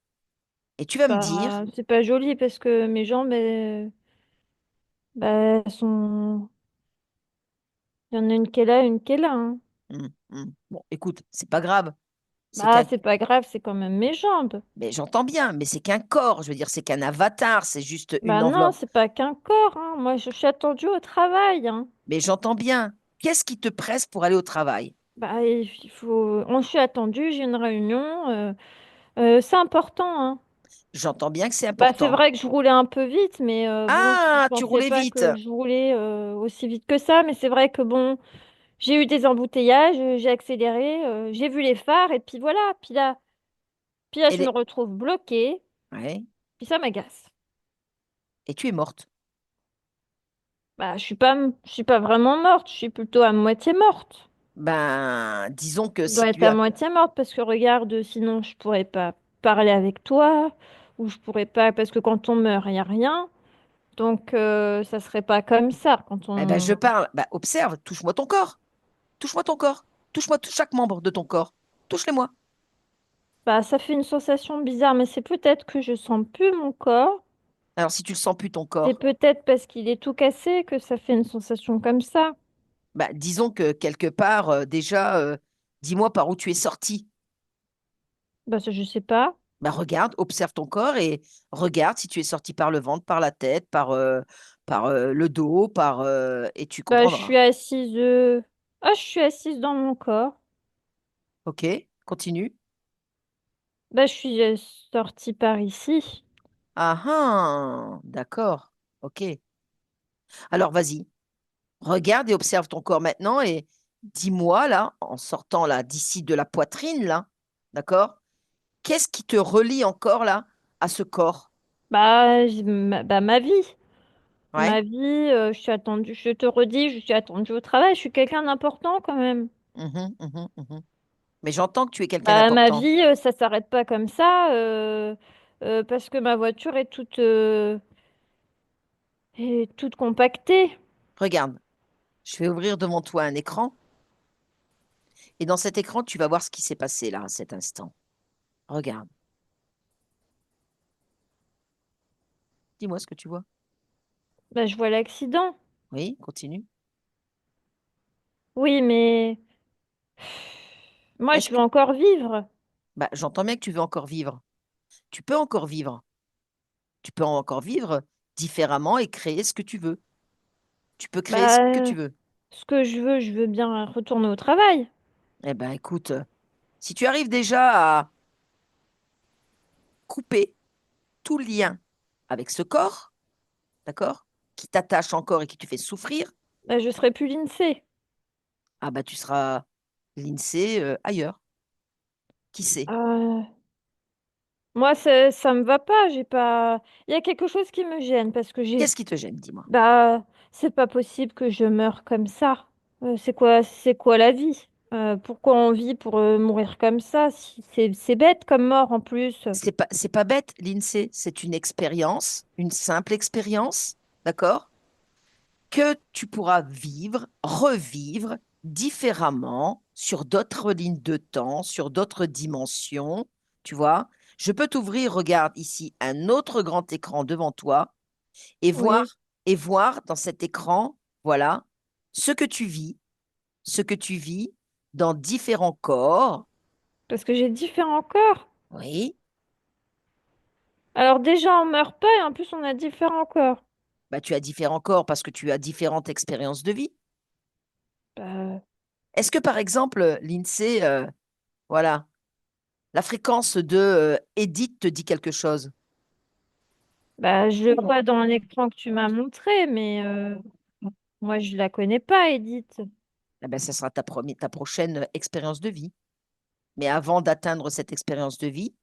et tu vas me dire, Bah, c'est pas joli parce que mes jambes, bah, elles sont... Il y en a une qui est là, une qui est là, hein. Bon, écoute, c'est pas grave, c'est Bah, qu'un, c'est pas grave, c'est quand même mes jambes. mais j'entends bien, mais c'est qu'un corps, je veux dire, c'est qu'un avatar, c'est juste Bah une non, enveloppe. c'est pas qu'un corps, hein. Moi, je suis attendue au travail, hein. Mais j'entends bien. Qu'est-ce qui te presse pour aller au travail? Bah, il faut... je suis attendue, j'ai une réunion. C'est important, hein. J'entends bien que c'est Bah, c'est important. vrai que je roulais un peu vite, mais bon, je Ah, tu pensais roulais pas vite. que je roulais aussi vite que ça. Mais c'est vrai que bon, j'ai eu des embouteillages, j'ai accéléré, j'ai vu les phares, et puis voilà. Puis là, Et je me les... retrouve bloquée. Ouais. Puis ça m'agace. et tu es morte. Bah, je suis pas vraiment morte, je suis plutôt à moitié morte. Ben, disons que Je si dois être tu à as... moitié morte parce que regarde, sinon je pourrais pas parler avec toi, ou je pourrais pas, parce que quand on meurt, il n'y a rien. Donc ça serait pas comme ça quand Eh ben, je on... parle. Ben, observe, touche-moi ton corps. Touche-moi ton corps. Touche-moi chaque membre de ton corps. Touche-les-moi. Bah, ça fait une sensation bizarre, mais c'est peut-être que je sens plus mon corps. Alors, si tu le sens plus ton C'est corps, peut-être parce qu'il est tout cassé que ça fait une sensation comme ça. ben, disons que quelque part, déjà, dis-moi par où tu es sorti. Bah, ça, je sais pas. Ben, regarde, observe ton corps et regarde si tu es sorti par le ventre, par la tête, par le dos, et tu Bah, je suis comprendras. assise. Ah, je suis assise dans mon corps. Ok, continue. Bah, je suis sortie par ici. Ah ah, d'accord. Ok. Alors, vas-y. Regarde et observe ton corps maintenant et dis-moi là, en sortant là d'ici de la poitrine là, d'accord? Qu'est-ce qui te relie encore là à ce corps? Bah, ma vie. Ouais. Ma vie, je suis attendue. Je te redis, je suis attendue au travail. Je suis quelqu'un d'important quand même. Mhm, mhm, mhm. Mais j'entends que tu es quelqu'un Bah, ma d'important. vie, ça s'arrête pas comme ça. Parce que ma voiture est toute compactée. Regarde, je vais ouvrir devant toi un écran et dans cet écran, tu vas voir ce qui s'est passé là à cet instant. Regarde. Dis-moi ce que tu vois. Bah, je vois l'accident. Oui, continue. Oui, mais moi, Est-ce je veux que encore vivre. bah, j'entends bien que tu veux encore vivre. Tu peux encore vivre. Tu peux encore vivre différemment et créer ce que tu veux. Tu peux créer ce que Bah, tu veux. ce que je veux bien retourner au travail. Eh ben, écoute, si tu arrives déjà à couper tout lien avec ce corps, d'accord, qui t'attache encore et qui te fait souffrir, Bah, je serai plus l'INSEE. ah bah tu seras l'INSEE ailleurs. Qui sait? Euh, Moi, ça me va pas. J'ai pas. Il y a quelque chose qui me gêne parce que j'ai. Qu'est-ce qui te gêne, dis-moi? Bah, c'est pas possible que je meure comme ça. C'est quoi la vie? Pourquoi on vit pour mourir comme ça? C'est bête comme mort en plus. C'est pas bête, l'INSEE, c'est une expérience, une simple expérience, d'accord, que tu pourras vivre, revivre différemment sur d'autres lignes de temps, sur d'autres dimensions, tu vois. Je peux t'ouvrir, regarde ici, un autre grand écran devant toi et voir, Oui, et voir dans cet écran, voilà, ce que tu vis, ce que tu vis dans différents corps. parce que j'ai différents corps. Oui, Alors déjà, on meurt pas et en plus, on a différents corps. bah, tu as différents corps parce que tu as différentes expériences de vie. Bah, Est-ce que, par exemple, l'INSEE, voilà, la fréquence de Edith te dit quelque chose? bah, je le vois dans l'écran que tu m'as montré, mais moi, je la connais pas, Edith. Eh ben, ce sera ta prochaine expérience de vie. Mais avant d'atteindre cette expérience de vie,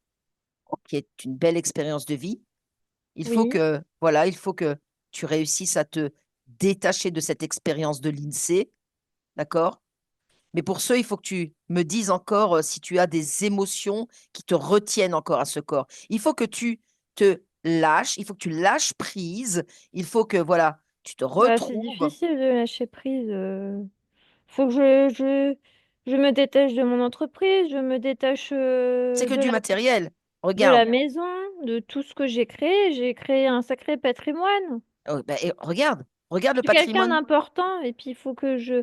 qui est une belle expérience de vie, Oui, il faut que tu réussisses à te détacher de cette expérience de l'INSEE, d'accord? Mais pour ce, il faut que tu me dises encore si tu as des émotions qui te retiennent encore à ce corps. Il faut que tu te lâches, il faut que tu lâches prise, il faut que, voilà, tu te bah, c'est retrouves. difficile de lâcher prise. Faut que je me détache de mon entreprise, je me détache C'est que du matériel. de Regarde, la maison, de tout ce que j'ai créé. J'ai créé un sacré patrimoine. regarde le Je suis quelqu'un patrimoine. d'important et puis il faut que je...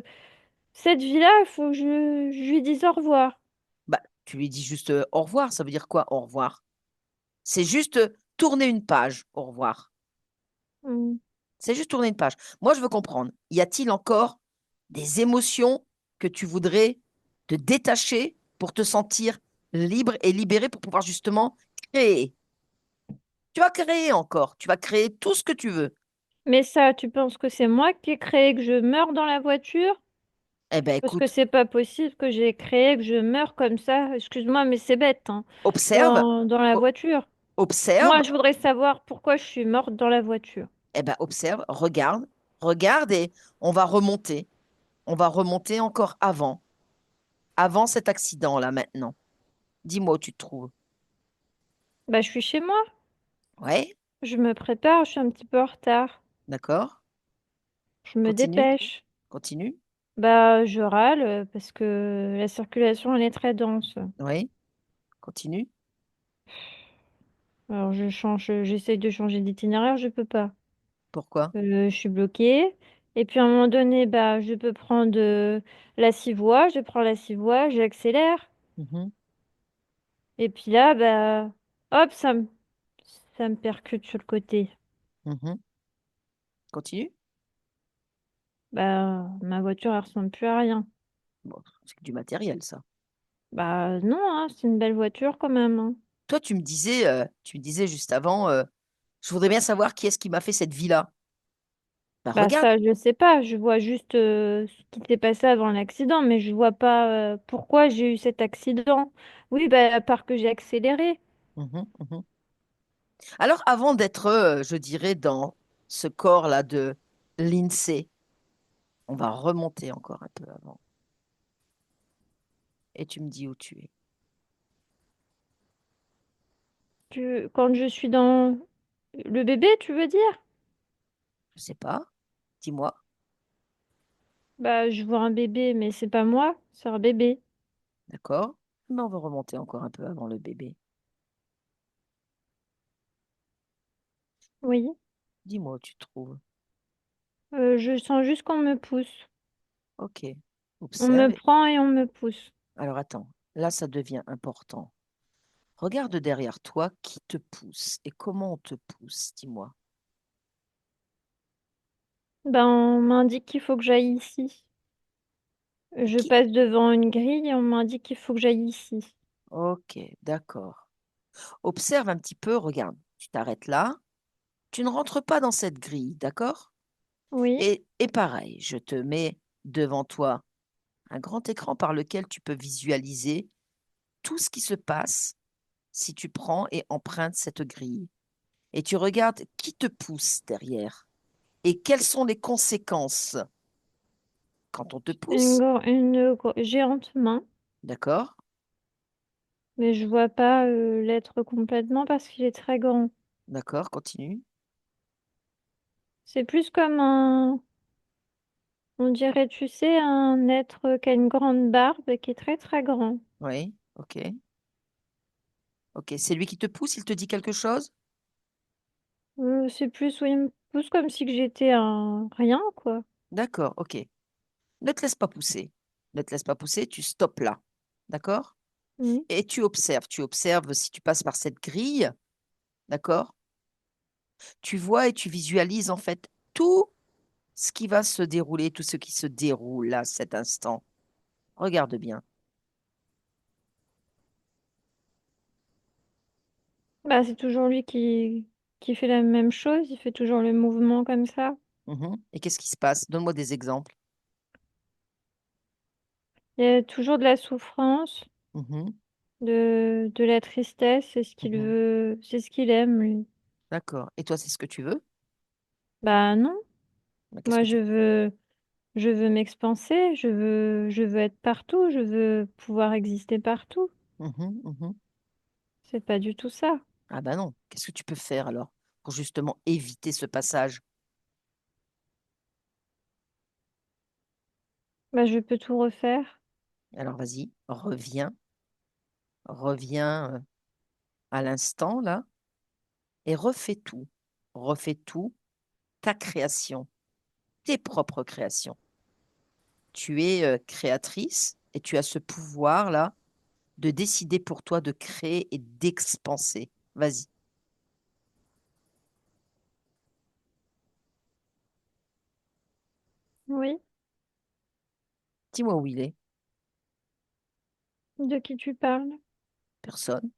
Cette vie-là, il faut que je lui dise au revoir. Bah, tu lui dis juste au revoir, ça veut dire quoi, au revoir? C'est juste tourner une page, au revoir. Hmm. C'est juste tourner une page. Moi, je veux comprendre, y a-t-il encore des émotions que tu voudrais te détacher pour te sentir libre et libéré pour pouvoir justement créer? Tu vas créer encore, tu vas créer tout ce que tu veux. Mais ça, tu penses que c'est moi qui ai créé que je meure dans la voiture? Eh bien, Parce que écoute, c'est pas possible que j'ai créé que je meure comme ça. Excuse-moi, mais c'est bête, hein, observe, dans la o- voiture. Observe, Moi, je voudrais savoir pourquoi je suis morte dans la voiture. eh ben, observe, regarde, regarde et on va remonter. On va remonter encore avant cet accident-là maintenant. Dis-moi où tu te trouves. Bah, je suis chez moi. Ouais, Je me prépare, je suis un petit peu en retard. d'accord. Je me Continue, dépêche. continue. Bah, je râle parce que la circulation, elle est très dense. Oui, continue. Alors, j'essaye de changer d'itinéraire, je peux pas. Pourquoi? Je suis bloquée. Et puis, à un moment donné, bah, je peux prendre la 6 voies. Je prends la 6 voies, j'accélère. Mhm, Et puis là, bah, hop, ça me percute sur le côté. mhm. Continue. Bah, ma voiture, elle ressemble plus à rien. Bon, c'est que du matériel, ça. Bah, non, hein, c'est une belle voiture quand même, hein. Toi, tu me disais juste avant, je voudrais bien savoir qui est-ce qui m'a fait cette vie-là. Bah, Bah, regarde. ça, je sais pas. Je vois juste ce qui s'est passé avant l'accident, mais je vois pas pourquoi j'ai eu cet accident. Oui, bah, à part que j'ai accéléré. Mhm, mhm. Alors, avant d'être, je dirais, dans ce corps-là de l'INSEE, on va remonter encore un peu avant. Et tu me dis où tu es. Quand je suis dans le bébé, tu veux dire? Je sais pas. Dis-moi. Bah, je vois un bébé, mais c'est pas moi, c'est un bébé. D'accord? Mais on va remonter encore un peu avant le bébé. Oui. Dis-moi où tu te trouves. Je sens juste qu'on me pousse. Ok. On me Observe. prend et on me pousse. Alors attends, là ça devient important. Regarde derrière toi qui te pousse et comment on te pousse, dis-moi. Ben, on m'indique qu'il faut que j'aille ici. Je Qui? passe devant une grille et on m'indique qu'il faut que j'aille ici. Ok, d'accord. Observe un petit peu, regarde. Tu t'arrêtes là. Tu ne rentres pas dans cette grille, d'accord? Oui. Et pareil, je te mets devant toi un grand écran par lequel tu peux visualiser tout ce qui se passe si tu prends et empruntes cette grille. Et tu regardes qui te pousse derrière et quelles sont les conséquences quand on te pousse. Géante main, D'accord? mais je vois pas l'être complètement parce qu'il est très grand. D'accord, continue. C'est plus comme on dirait, tu sais, un être qui a une grande barbe et qui est très très grand. Oui, ok. Ok, c'est lui qui te pousse, il te dit quelque chose? C'est plus, oui, il me pousse comme si que j'étais un rien, quoi. D'accord, ok. Ne te laisse pas pousser. Ne te laisse pas pousser, tu stoppes là. D'accord? Oui. Et tu observes. Tu observes si tu passes par cette grille. D'accord? Tu vois et tu visualises en fait tout ce qui va se dérouler, tout ce qui se déroule là, cet instant. Regarde bien. Bah, c'est toujours lui qui fait la même chose, il fait toujours le mouvement comme ça. Mhm. Et qu'est-ce qui se passe? Donne-moi des exemples. Il y a toujours de la souffrance, Mhm, de la tristesse, c'est ce qu'il mhm. veut, c'est ce qu'il aime, lui. D'accord. Et toi, c'est ce que tu veux? Bah non, Mais qu'est-ce moi que tu... je veux m'expanser, je veux être partout, je veux pouvoir exister partout. Mhm, mhm. C'est pas du tout ça. Ah bah non. Qu'est-ce que tu peux faire alors pour justement éviter ce passage? Bah je peux tout refaire. Alors vas-y, reviens à l'instant là et refais tout. Refais tout, ta création, tes propres créations. Tu es créatrice et tu as ce pouvoir-là de décider pour toi de créer et d'expanser. Vas-y, Oui, dis-moi où il est. de qui tu parles? Personne.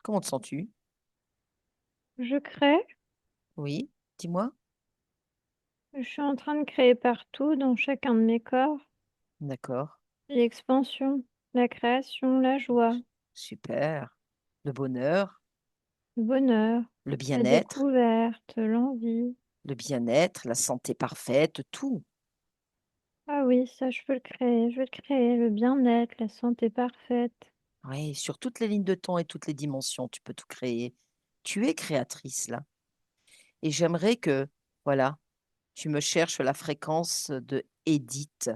Comment te sens-tu? Je crée, Oui, dis-moi. je suis en train de créer partout, dans chacun de mes corps. D'accord, L'expansion, la création, la joie. super. Le bonheur. le bonheur, le la bien-être, découverte, l'envie. la santé parfaite, tout. Ah oui, ça, je peux le créer. Je vais le créer. Le bien-être, la santé parfaite. Oui, sur toutes les lignes de temps et toutes les dimensions, tu peux tout créer. Tu es créatrice là. Et j'aimerais que, voilà, tu me cherches la fréquence de Edith.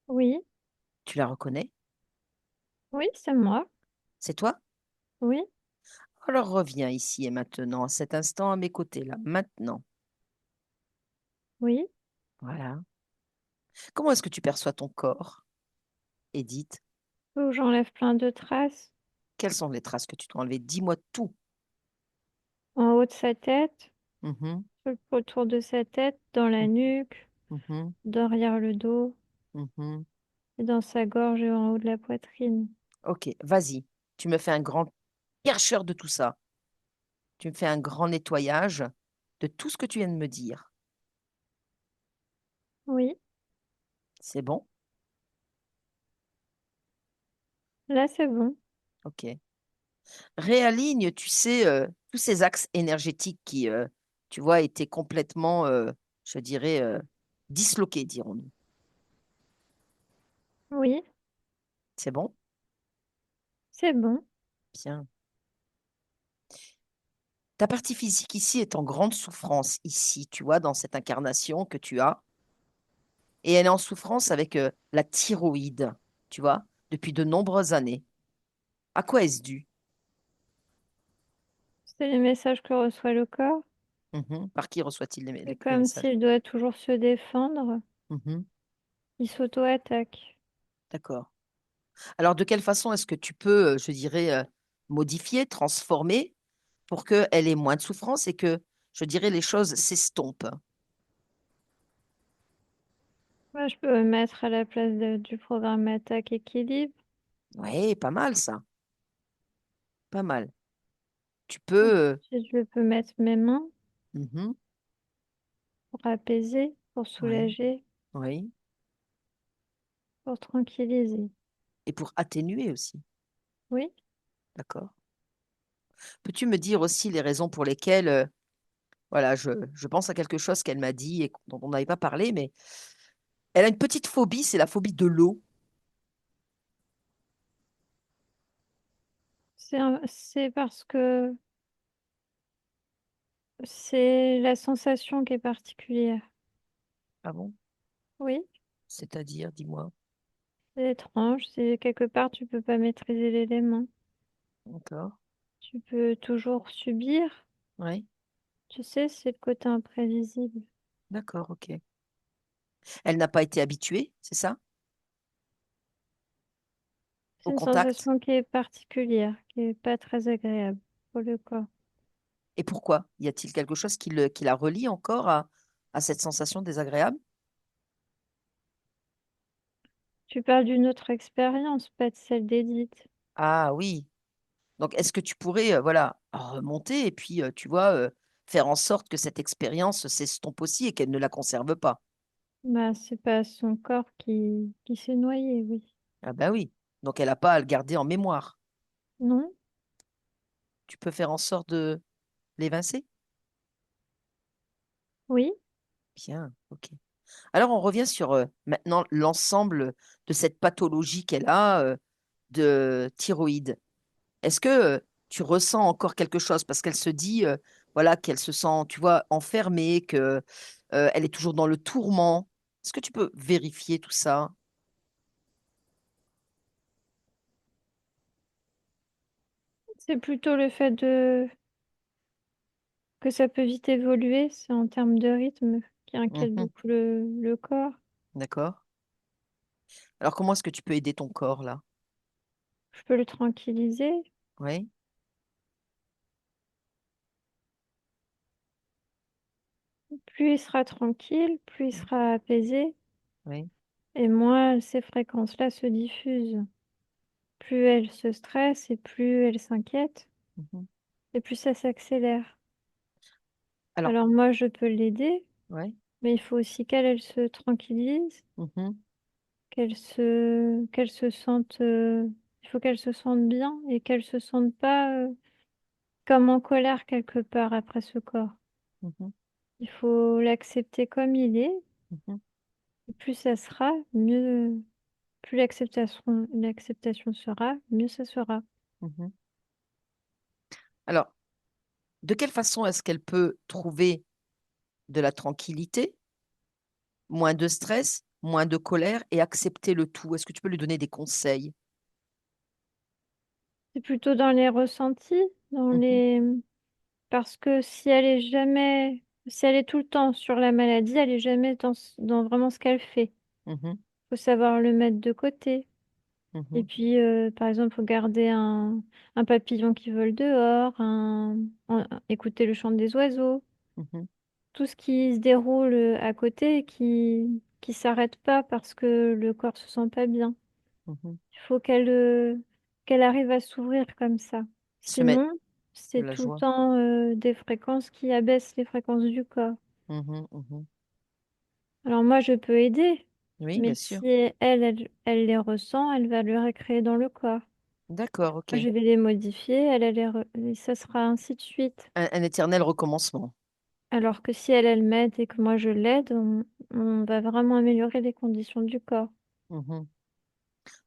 Oui, Tu la reconnais? oui, c'est moi. C'est toi? Oui, Alors reviens ici et maintenant, à cet instant à mes côtés, là, maintenant. oui. Voilà. Comment est-ce que tu perçois ton corps, Edith? Faut que j'enlève plein de traces. Quelles sont les traces que tu dois enlever? Dis-moi tout. En haut de sa tête, Mhm, autour de sa tête, dans la nuque, mhm, derrière le dos, mhm. et dans sa gorge et en haut de la poitrine. Ok, vas-y. Tu me fais un grand chercheur de tout ça. Tu me fais un grand nettoyage de tout ce que tu viens de me dire. Oui, C'est bon? là c'est bon. Ok. Réaligne, tu sais, tous ces axes énergétiques qui, tu vois, étaient complètement, je dirais, disloqués, dirons-nous. Oui, C'est bon? c'est bon. Bien. Ta partie physique ici est en grande souffrance, ici, tu vois, dans cette incarnation que tu as. Et elle est en souffrance avec la thyroïde, tu vois, depuis de nombreuses années. À quoi est-ce dû? C'est les messages que reçoit le corps. Mhm. Par qui reçoit-il C'est les comme messages? s'il doit toujours se défendre. Mhm. Il s'auto-attaque. D'accord. Alors, de quelle façon est-ce que tu peux, je dirais, modifier, transformer pour qu'elle ait moins de souffrance et que, je dirais, les choses s'estompent? Moi, je peux me mettre à la place du programme attaque équilibre. Oui, pas mal ça, pas mal. Tu peux, Ensuite, je peux mettre mes mains mhm, pour apaiser, pour oui, soulager, oui, pour tranquilliser. et pour atténuer aussi, Oui, d'accord? Peux-tu me dire aussi les raisons pour lesquelles, voilà, je pense à quelque chose qu'elle m'a dit et dont on n'avait pas parlé, mais elle a une petite phobie, c'est la phobie de l'eau. c'est parce que c'est la sensation qui est particulière. Ah bon? Oui, C'est-à-dire, dis-moi. c'est étrange. C'est quelque part, tu peux pas maîtriser l'élément. D'accord. Tu peux toujours subir. Oui, Tu sais, c'est le côté imprévisible. d'accord, ok. Elle n'a pas été habituée, c'est ça? C'est Au une contact? sensation qui est particulière, qui est pas très agréable pour le corps. Et pourquoi? Y a-t-il quelque chose qui la relie encore à cette sensation désagréable? Tu parles d'une autre expérience, pas de celle d'Edith. Ah oui. Donc, est-ce que tu pourrais, voilà, remonter et puis, tu vois, faire en sorte que cette expérience s'estompe aussi et qu'elle ne la conserve pas? Bah, c'est pas son corps qui s'est noyé, oui. Ah ben oui. Donc, elle n'a pas à le garder en mémoire. Non? Tu peux faire en sorte de l'évincer? Oui? Bien, ok. Alors, on revient sur maintenant l'ensemble de cette pathologie qu'elle a de thyroïde. Est-ce que tu ressens encore quelque chose? Parce qu'elle se dit, voilà, qu'elle se sent, tu vois, enfermée, que elle est toujours dans le tourment. Est-ce que tu peux vérifier tout ça? C'est plutôt le fait que ça peut vite évoluer, c'est en termes de rythme qui inquiète Mhm, beaucoup le corps. d'accord. Alors, comment est-ce que tu peux aider ton corps là? Je peux le tranquilliser. Oui, Plus il sera tranquille, plus il sera apaisé, oui. et moins ces fréquences-là se diffusent. Plus elle se stresse et plus elle s'inquiète, Mhm. et plus ça s'accélère. Alors, Alors moi, je peux l'aider, oui. mais il faut aussi qu'elle elle se tranquillise, Mhm. qu'elle se sente, il faut qu'elle se sente bien et qu'elle se sente pas, comme en colère quelque part après ce corps. Mhm, Il faut l'accepter comme il est. mhm, Et plus ça sera, mieux, plus l'acceptation sera, mieux ça sera. mhm. Alors, de quelle façon est-ce qu'elle peut trouver de la tranquillité, moins de stress, moins de colère et accepter le tout? Est-ce que tu peux lui donner des conseils? C'est plutôt dans les ressentis, dans Mhm, les... Parce que si elle est tout le temps sur la maladie, elle est jamais dans vraiment ce qu'elle fait. mhm, Faut savoir le mettre de côté. Et mhm, puis, par exemple, faut garder un papillon qui vole dehors, écouter le chant des oiseaux, mhm, tout ce qui se déroule à côté et qui s'arrête pas parce que le corps se sent pas bien. mhm. Il faut qu'elle arrive à s'ouvrir comme ça. Se mettre Sinon, de c'est la tout le joie. temps des fréquences qui abaissent les fréquences du corps. Mhm, mhm. Alors moi, je peux aider, Oui, bien mais sûr. si elle les ressent, elle va le recréer dans le corps. D'accord, ok. Moi, je vais les modifier, et ça sera ainsi de suite. Un éternel recommencement. Alors que si elle m'aide et que moi je l'aide, on va vraiment améliorer les conditions du corps. Mhm.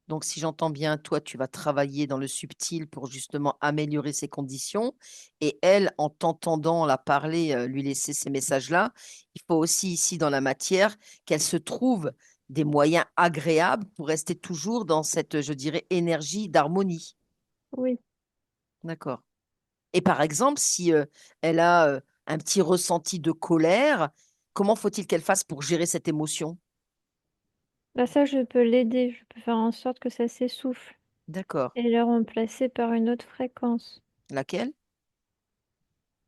Donc, si j'entends bien, toi, tu vas travailler dans le subtil pour justement améliorer ses conditions. Et elle, en t'entendant la parler, lui laisser ces messages-là, il faut aussi ici dans la matière qu'elle se trouve des moyens agréables pour rester toujours dans cette, je dirais, énergie d'harmonie. Oui. D'accord. Et par exemple, si elle a un petit ressenti de colère, comment faut-il qu'elle fasse pour gérer cette émotion? Bah ça, je peux l'aider. Je peux faire en sorte que ça s'essouffle D'accord. et le remplacer par une autre fréquence. Laquelle?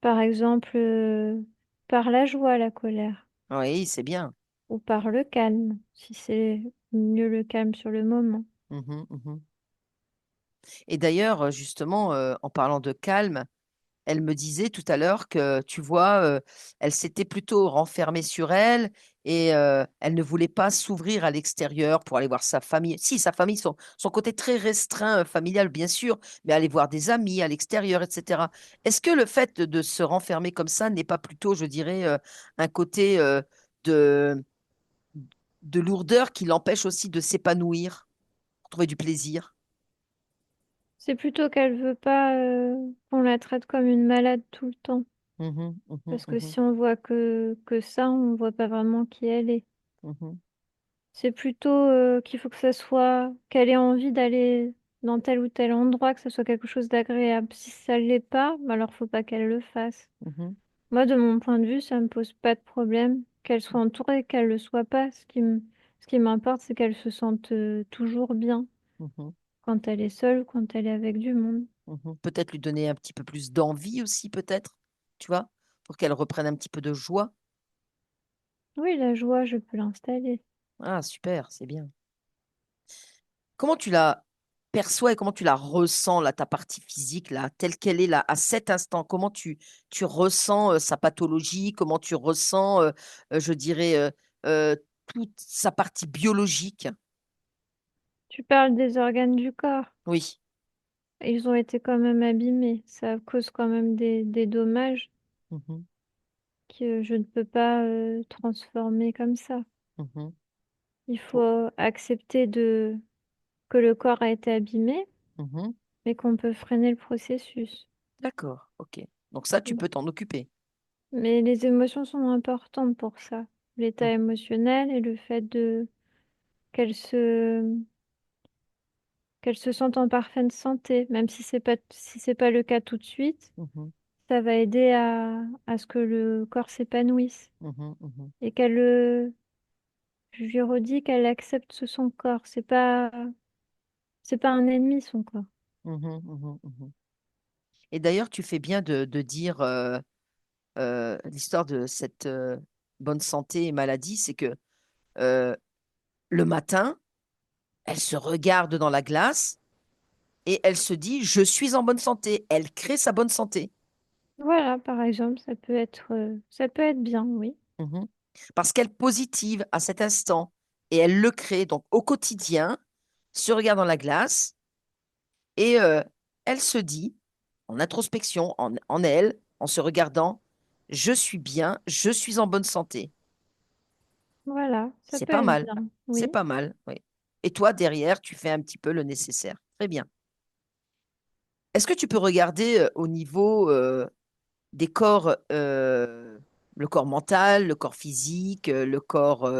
Par exemple, par la joie, la colère, Oui, c'est bien. ou par le calme, si c'est mieux le calme sur le moment. Mhm, mhm. Et d'ailleurs, justement, en parlant de calme, elle me disait tout à l'heure que, tu vois, elle s'était plutôt renfermée sur elle et elle ne voulait pas s'ouvrir à l'extérieur pour aller voir sa famille. Si, sa famille, son côté très restreint, familial, bien sûr, mais aller voir des amis à l'extérieur, et cetera. Est-ce que le fait de se renfermer comme ça n'est pas plutôt, je dirais, un côté de, de lourdeur qui l'empêche aussi de s'épanouir, trouver du plaisir? C'est plutôt qu'elle veut pas qu'on la traite comme une malade tout le temps. Mhm, mhm, Parce que mhm, si on voit que ça, on voit pas vraiment qui elle est. mhm, C'est plutôt qu'il faut que ça soit, qu'elle ait envie d'aller dans tel ou tel endroit, que ça soit quelque chose d'agréable. Si ça l'est pas, bah alors faut pas qu'elle le fasse. mhm, Moi, de mon point de vue, ça me pose pas de problème. Qu'elle soit entourée, qu'elle le soit pas. Ce qui m'importe, c'est qu'elle se sente toujours bien mhm. quand elle est seule ou quand elle est avec du monde. Mhm. Peut-être lui donner un petit peu plus d'envie aussi, peut-être, tu vois, pour qu'elle reprenne un petit peu de joie. Oui, la joie, je peux l'installer. Ah, super, c'est bien. Comment tu la perçois et comment tu la ressens, là, ta partie physique, là, telle qu'elle est, là, à cet instant? Comment tu ressens sa pathologie? Comment tu ressens, je dirais, euh, toute sa partie biologique? Tu parles des organes du corps. Oui. Ils ont été quand même abîmés. Ça cause quand même des dommages Mhm, que je ne peux pas transformer comme ça. mhm. Il Faut- faut accepter que le corps a été abîmé, mhm. mais qu'on peut freiner le processus. D'accord, ok. Donc ça, tu Mm. peux t'en occuper. Mais les émotions sont importantes pour ça. L'état Mhm, émotionnel et le fait qu'elle se, qu'elle se sente en parfaite santé, même si c'est pas le cas tout de suite, mhm, ça va aider à ce que le corps s'épanouisse mhm, mhm, et je lui redis qu'elle accepte son corps. C'est pas un ennemi, son corps. mhm, mhm, mhm. Et d'ailleurs, tu fais bien de dire l'histoire de cette bonne santé et maladie, c'est que euh, le matin, elle se regarde dans la glace et elle se dit, je suis en bonne santé. Elle crée sa bonne santé. Voilà, par exemple, ça peut être bien, oui. Mhm. Parce qu'elle positive à cet instant et elle le crée. Donc au quotidien, se regarde dans la glace et elle se dit, en introspection, en elle, en se regardant, je suis bien, je suis en bonne santé. Voilà, ça C'est peut pas être mal. bien. C'est Oui, pas mal, oui. Et toi, derrière, tu fais un petit peu le nécessaire. Très bien. Est-ce que tu peux regarder au niveau des corps, le corps mental, le corps physique, le corps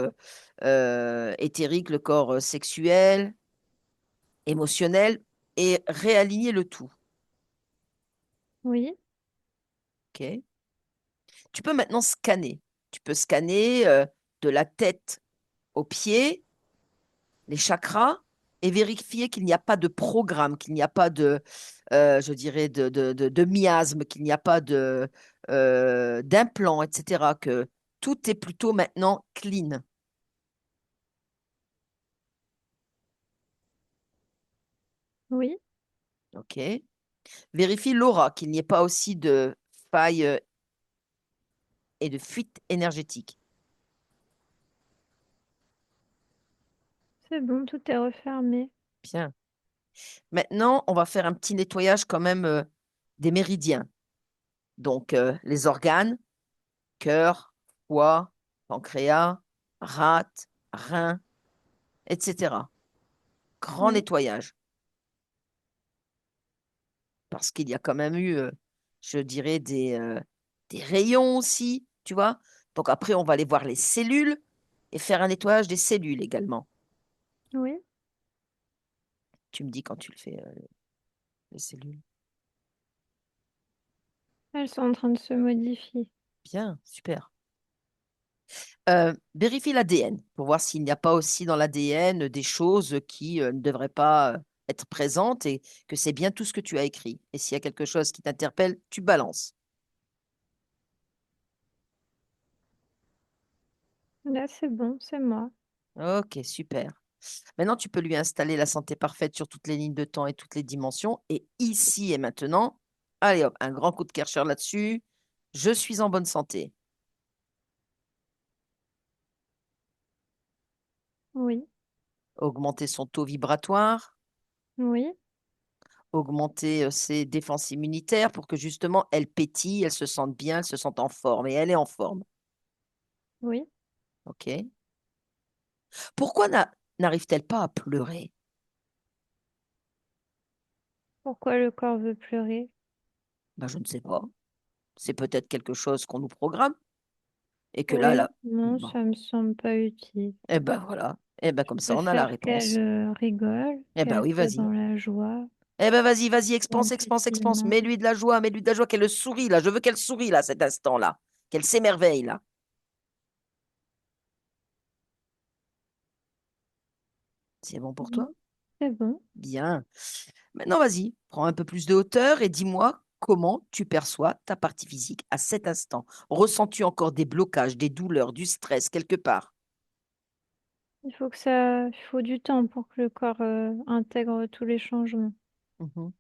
éthérique, le corps sexuel, émotionnel, et réaligner le tout? oui, Ok. Tu peux maintenant scanner. Tu peux scanner de la tête aux pieds, les chakras, et vérifier qu'il n'y a pas de programme, qu'il n'y a pas de, je dirais, de miasme, qu'il n'y a pas d'implant, etc. Que tout est plutôt maintenant clean. oui, OK? Vérifie l'aura, qu'il n'y ait pas aussi de failles et de fuites énergétiques. c'est bon, tout est refermé. Bien. Maintenant, on va faire un petit nettoyage quand même des méridiens. Donc, les organes, cœur, foie, pancréas, rate, rein, etc. Grand Oui, nettoyage, parce qu'il y a quand même eu, je dirais, des rayons aussi, tu vois. Donc après, on va aller voir les cellules et faire un nettoyage des cellules également. oui, Tu me dis quand tu le fais, les cellules. elles sont en train de se modifier. Bien, super. Vérifie l'ADN pour voir s'il n'y a pas aussi dans l'ADN des choses qui ne devraient pas être présentes et que c'est bien tout ce que tu as écrit. Et s'il y a quelque chose qui t'interpelle, tu balances. Là, c'est bon, c'est moi. Ok, super. Maintenant, tu peux lui installer la santé parfaite sur toutes les lignes de temps et toutes les dimensions. Et ici et maintenant, allez hop, un grand coup de Karcher là-dessus. Je suis en bonne santé. Oui, Augmenter son taux vibratoire, oui, augmenter ses défenses immunitaires pour que justement elle pétille, elle se sente bien, elle se sente en forme. Et elle est en forme. oui. OK? Pourquoi n'arrive-t-elle pas à pleurer? Pourquoi le corps veut pleurer? Ben, je ne sais pas. C'est peut-être quelque chose qu'on nous programme et que là, Oui, là, non, bon, ça me semble pas utile. eh ben voilà. Eh ben comme Je ça, on a la préfère qu'elle réponse. rigole, Eh ben qu'elle oui, soit vas-y. dans la joie, Eh ben vas-y, vas-y, dans le expanse, expanse, expanse. pétillement. Mets-lui de la joie, qu'elle sourit là. Je veux qu'elle sourie là, cet instant-là. Qu'elle s'émerveille là. C'est bon pour Mhm. toi? C'est bon. Bien. Maintenant, vas-y, prends un peu plus de hauteur et dis-moi comment tu perçois ta partie physique à cet instant. Ressens-tu encore des blocages, des douleurs, du stress quelque part? Il faut du temps pour que le corps intègre tous les changements. Mhm.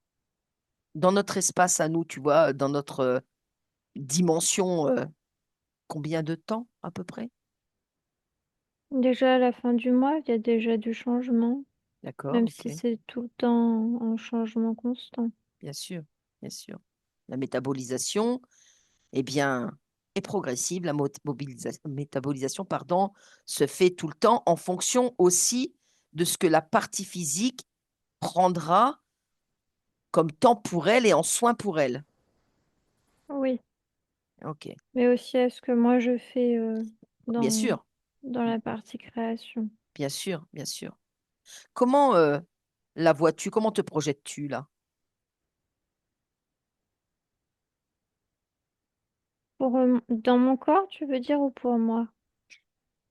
Dans notre espace à nous, tu vois, dans notre dimension, combien de temps à peu près? Déjà à la fin du mois, il y a déjà du changement, D'accord, même ok. si c'est tout le temps en changement constant. Bien sûr, bien sûr. La métabolisation, eh bien, est progressive. La métabolisation, pardon, se fait tout le temps en fonction aussi de ce que la partie physique prendra comme temps pour elle et en soin pour elle. Oui, Ok, mais aussi à ce que moi je fais bien dans, sûr, dans la partie création. bien sûr, bien sûr. Comment la vois-tu? Comment te projettes-tu là? Pour, dans mon corps, tu veux dire, ou pour moi?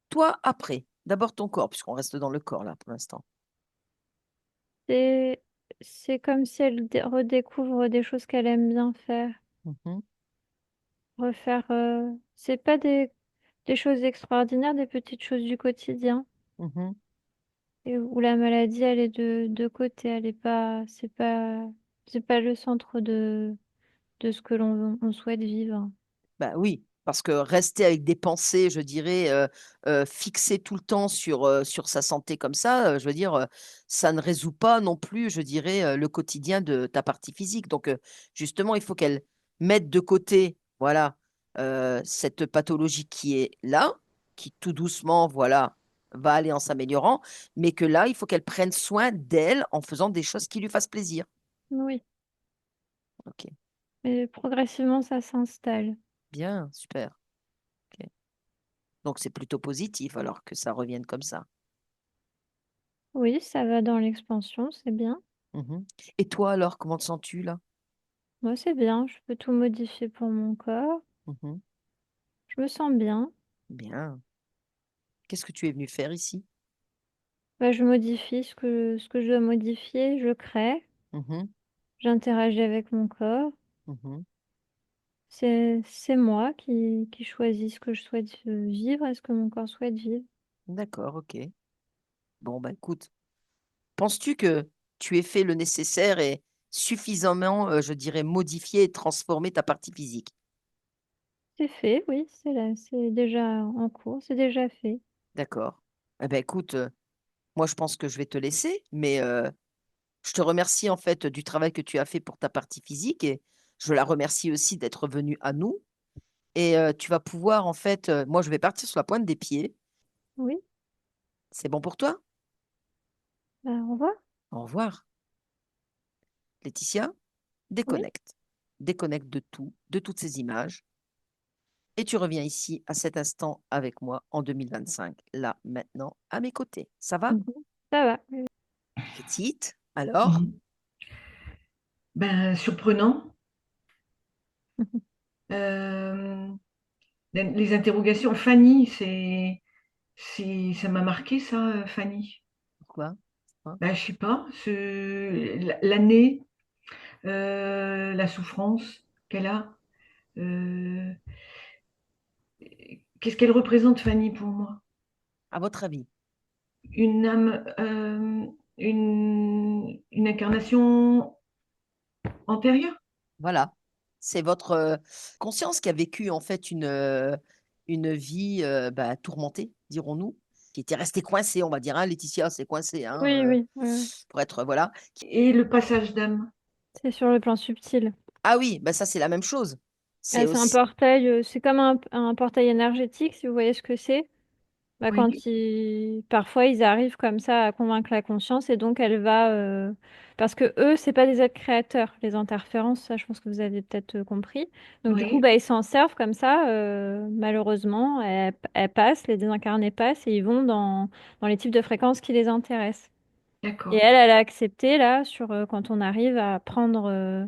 Toi, après, d'abord ton corps, puisqu'on reste dans le corps là pour l'instant. C'est, c'est comme si elle redécouvre des choses qu'elle aime bien faire. Mhm, Refaire, c'est pas des choses extraordinaires, des petites choses du quotidien. mhm. Et où la maladie, elle est de côté, elle est pas, c'est pas le centre de ce que on souhaite vivre. Bah oui, Parce que rester avec des pensées, je dirais, fixées tout le temps sur sa santé comme ça, je veux dire, ça ne résout pas non plus, je dirais, le quotidien de ta partie physique. Donc, justement, il faut qu'elle mette de côté, voilà, cette pathologie qui est là, qui tout doucement, voilà, va aller en s'améliorant, mais que là, il faut qu'elle prenne soin d'elle en faisant des choses qui lui fassent plaisir. Oui, Ok, mais progressivement, ça s'installe. bien, super. Ok. Donc, c'est plutôt positif alors que ça revienne comme ça. Oui, ça va dans l'expansion, c'est bien. Mhm. Et toi alors, comment te sens-tu là? Moi, c'est bien, je peux tout modifier pour mon corps. Mhm. Je me sens bien. Bien. Qu'est-ce que tu es venu faire ici? Bah, je modifie ce que je dois modifier, je crée, Mhm. j'interagis avec mon corps. Mhm. C'est moi qui choisis ce que je souhaite vivre et ce que mon corps souhaite vivre. D'accord, ok. Bon, bah écoute, penses-tu que tu aies fait le nécessaire et suffisamment, je dirais, modifié et transformé ta partie physique? C'est fait, oui, c'est là, c'est déjà en cours, c'est déjà fait. D'accord. Eh ben écoute, moi je pense que je vais te laisser, mais je te remercie en fait du travail que tu as fait pour ta partie physique et je la remercie aussi d'être venue à nous. Et tu vas pouvoir en fait, moi je vais partir sur la pointe des pieds. Oui, C'est bon pour toi? bah, au revoir. Au revoir. Laetitia, Oui. déconnecte. Déconnecte de tout, de toutes ces images. Et tu reviens ici à cet instant avec moi en 2025, là, maintenant, à mes côtés. Ça va? Mhm. Ça va. Oui. Petite, alors? Mhm. Ben, surprenant. Euh, les interrogations. Fanny, ça m'a marqué ça, Fanny. Pourquoi? Hein. Ben, je sais pas, l'année, la souffrance qu'elle a. euh, Qu'est-ce qu'elle représente, Fanny, pour moi? À votre avis? Une âme, une incarnation antérieure? Voilà. C'est votre conscience qui a vécu en fait une vie bah, tourmentée, dirons-nous, qui était restée coincée, on va dire. Hein, Laetitia, c'est coincé, hein, Oui, oui, ouais. pour être, voilà. Et le passage d'âme? C'est sur le plan subtil. Ah oui, bah ça c'est la même chose. C'est Ah, c'est un aussi, portail, c'est comme un portail énergétique, si vous voyez ce que c'est. Bah, Oui, parfois, ils arrivent comme ça à convaincre la conscience et donc elle va, parce que eux, c'est pas des êtres créateurs, les interférences, ça, je pense que vous avez peut-être compris. Donc du coup, oui, bah, ils s'en servent comme ça. Malheureusement, elles passent, les désincarnés passent et ils vont dans les types de fréquences qui les intéressent. Et d'accord, elle a accepté là quand on arrive à prendre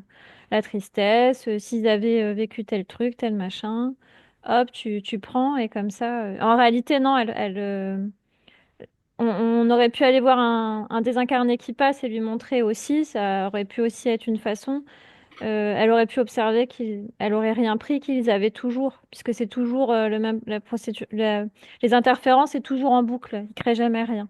la tristesse, s'ils avaient vécu tel truc, tel machin. Hop, tu prends et comme ça. En réalité, non, on aurait pu aller voir un désincarné qui passe et lui montrer aussi. Ça aurait pu aussi être une façon. Elle aurait pu observer elle aurait rien pris, qu'ils avaient toujours, puisque c'est toujours le même, les interférences, c'est toujours en boucle. Ils créent jamais rien.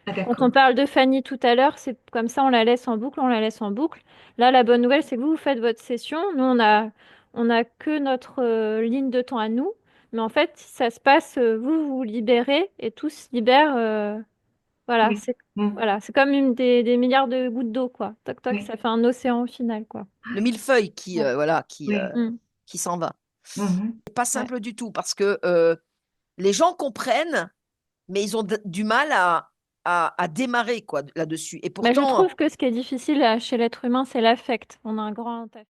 ah, Quand on d'accord, parle de Fanny tout à l'heure, c'est comme ça, on la laisse en boucle, on la laisse en boucle. Là, la bonne nouvelle, c'est que vous faites votre session. Nous, on a que notre ligne de temps à nous. Mais en fait, ça se passe, vous vous libérez et tout se libère. Voilà, oui, mm, voilà, c'est comme des milliards de gouttes d'eau, quoi. Toc, toc, oui, ça fait un océan au final, quoi. le millefeuille qui, Ouais. voilà, oui, Mm. qui s'en va. mhm. C'est pas Ouais. simple du tout parce que les gens comprennent, mais ils ont du mal à démarrer quoi là-dessus. Et Mais je pourtant, trouve que ce qui est difficile chez l'être humain, c'est l'affect. On a un grand affect.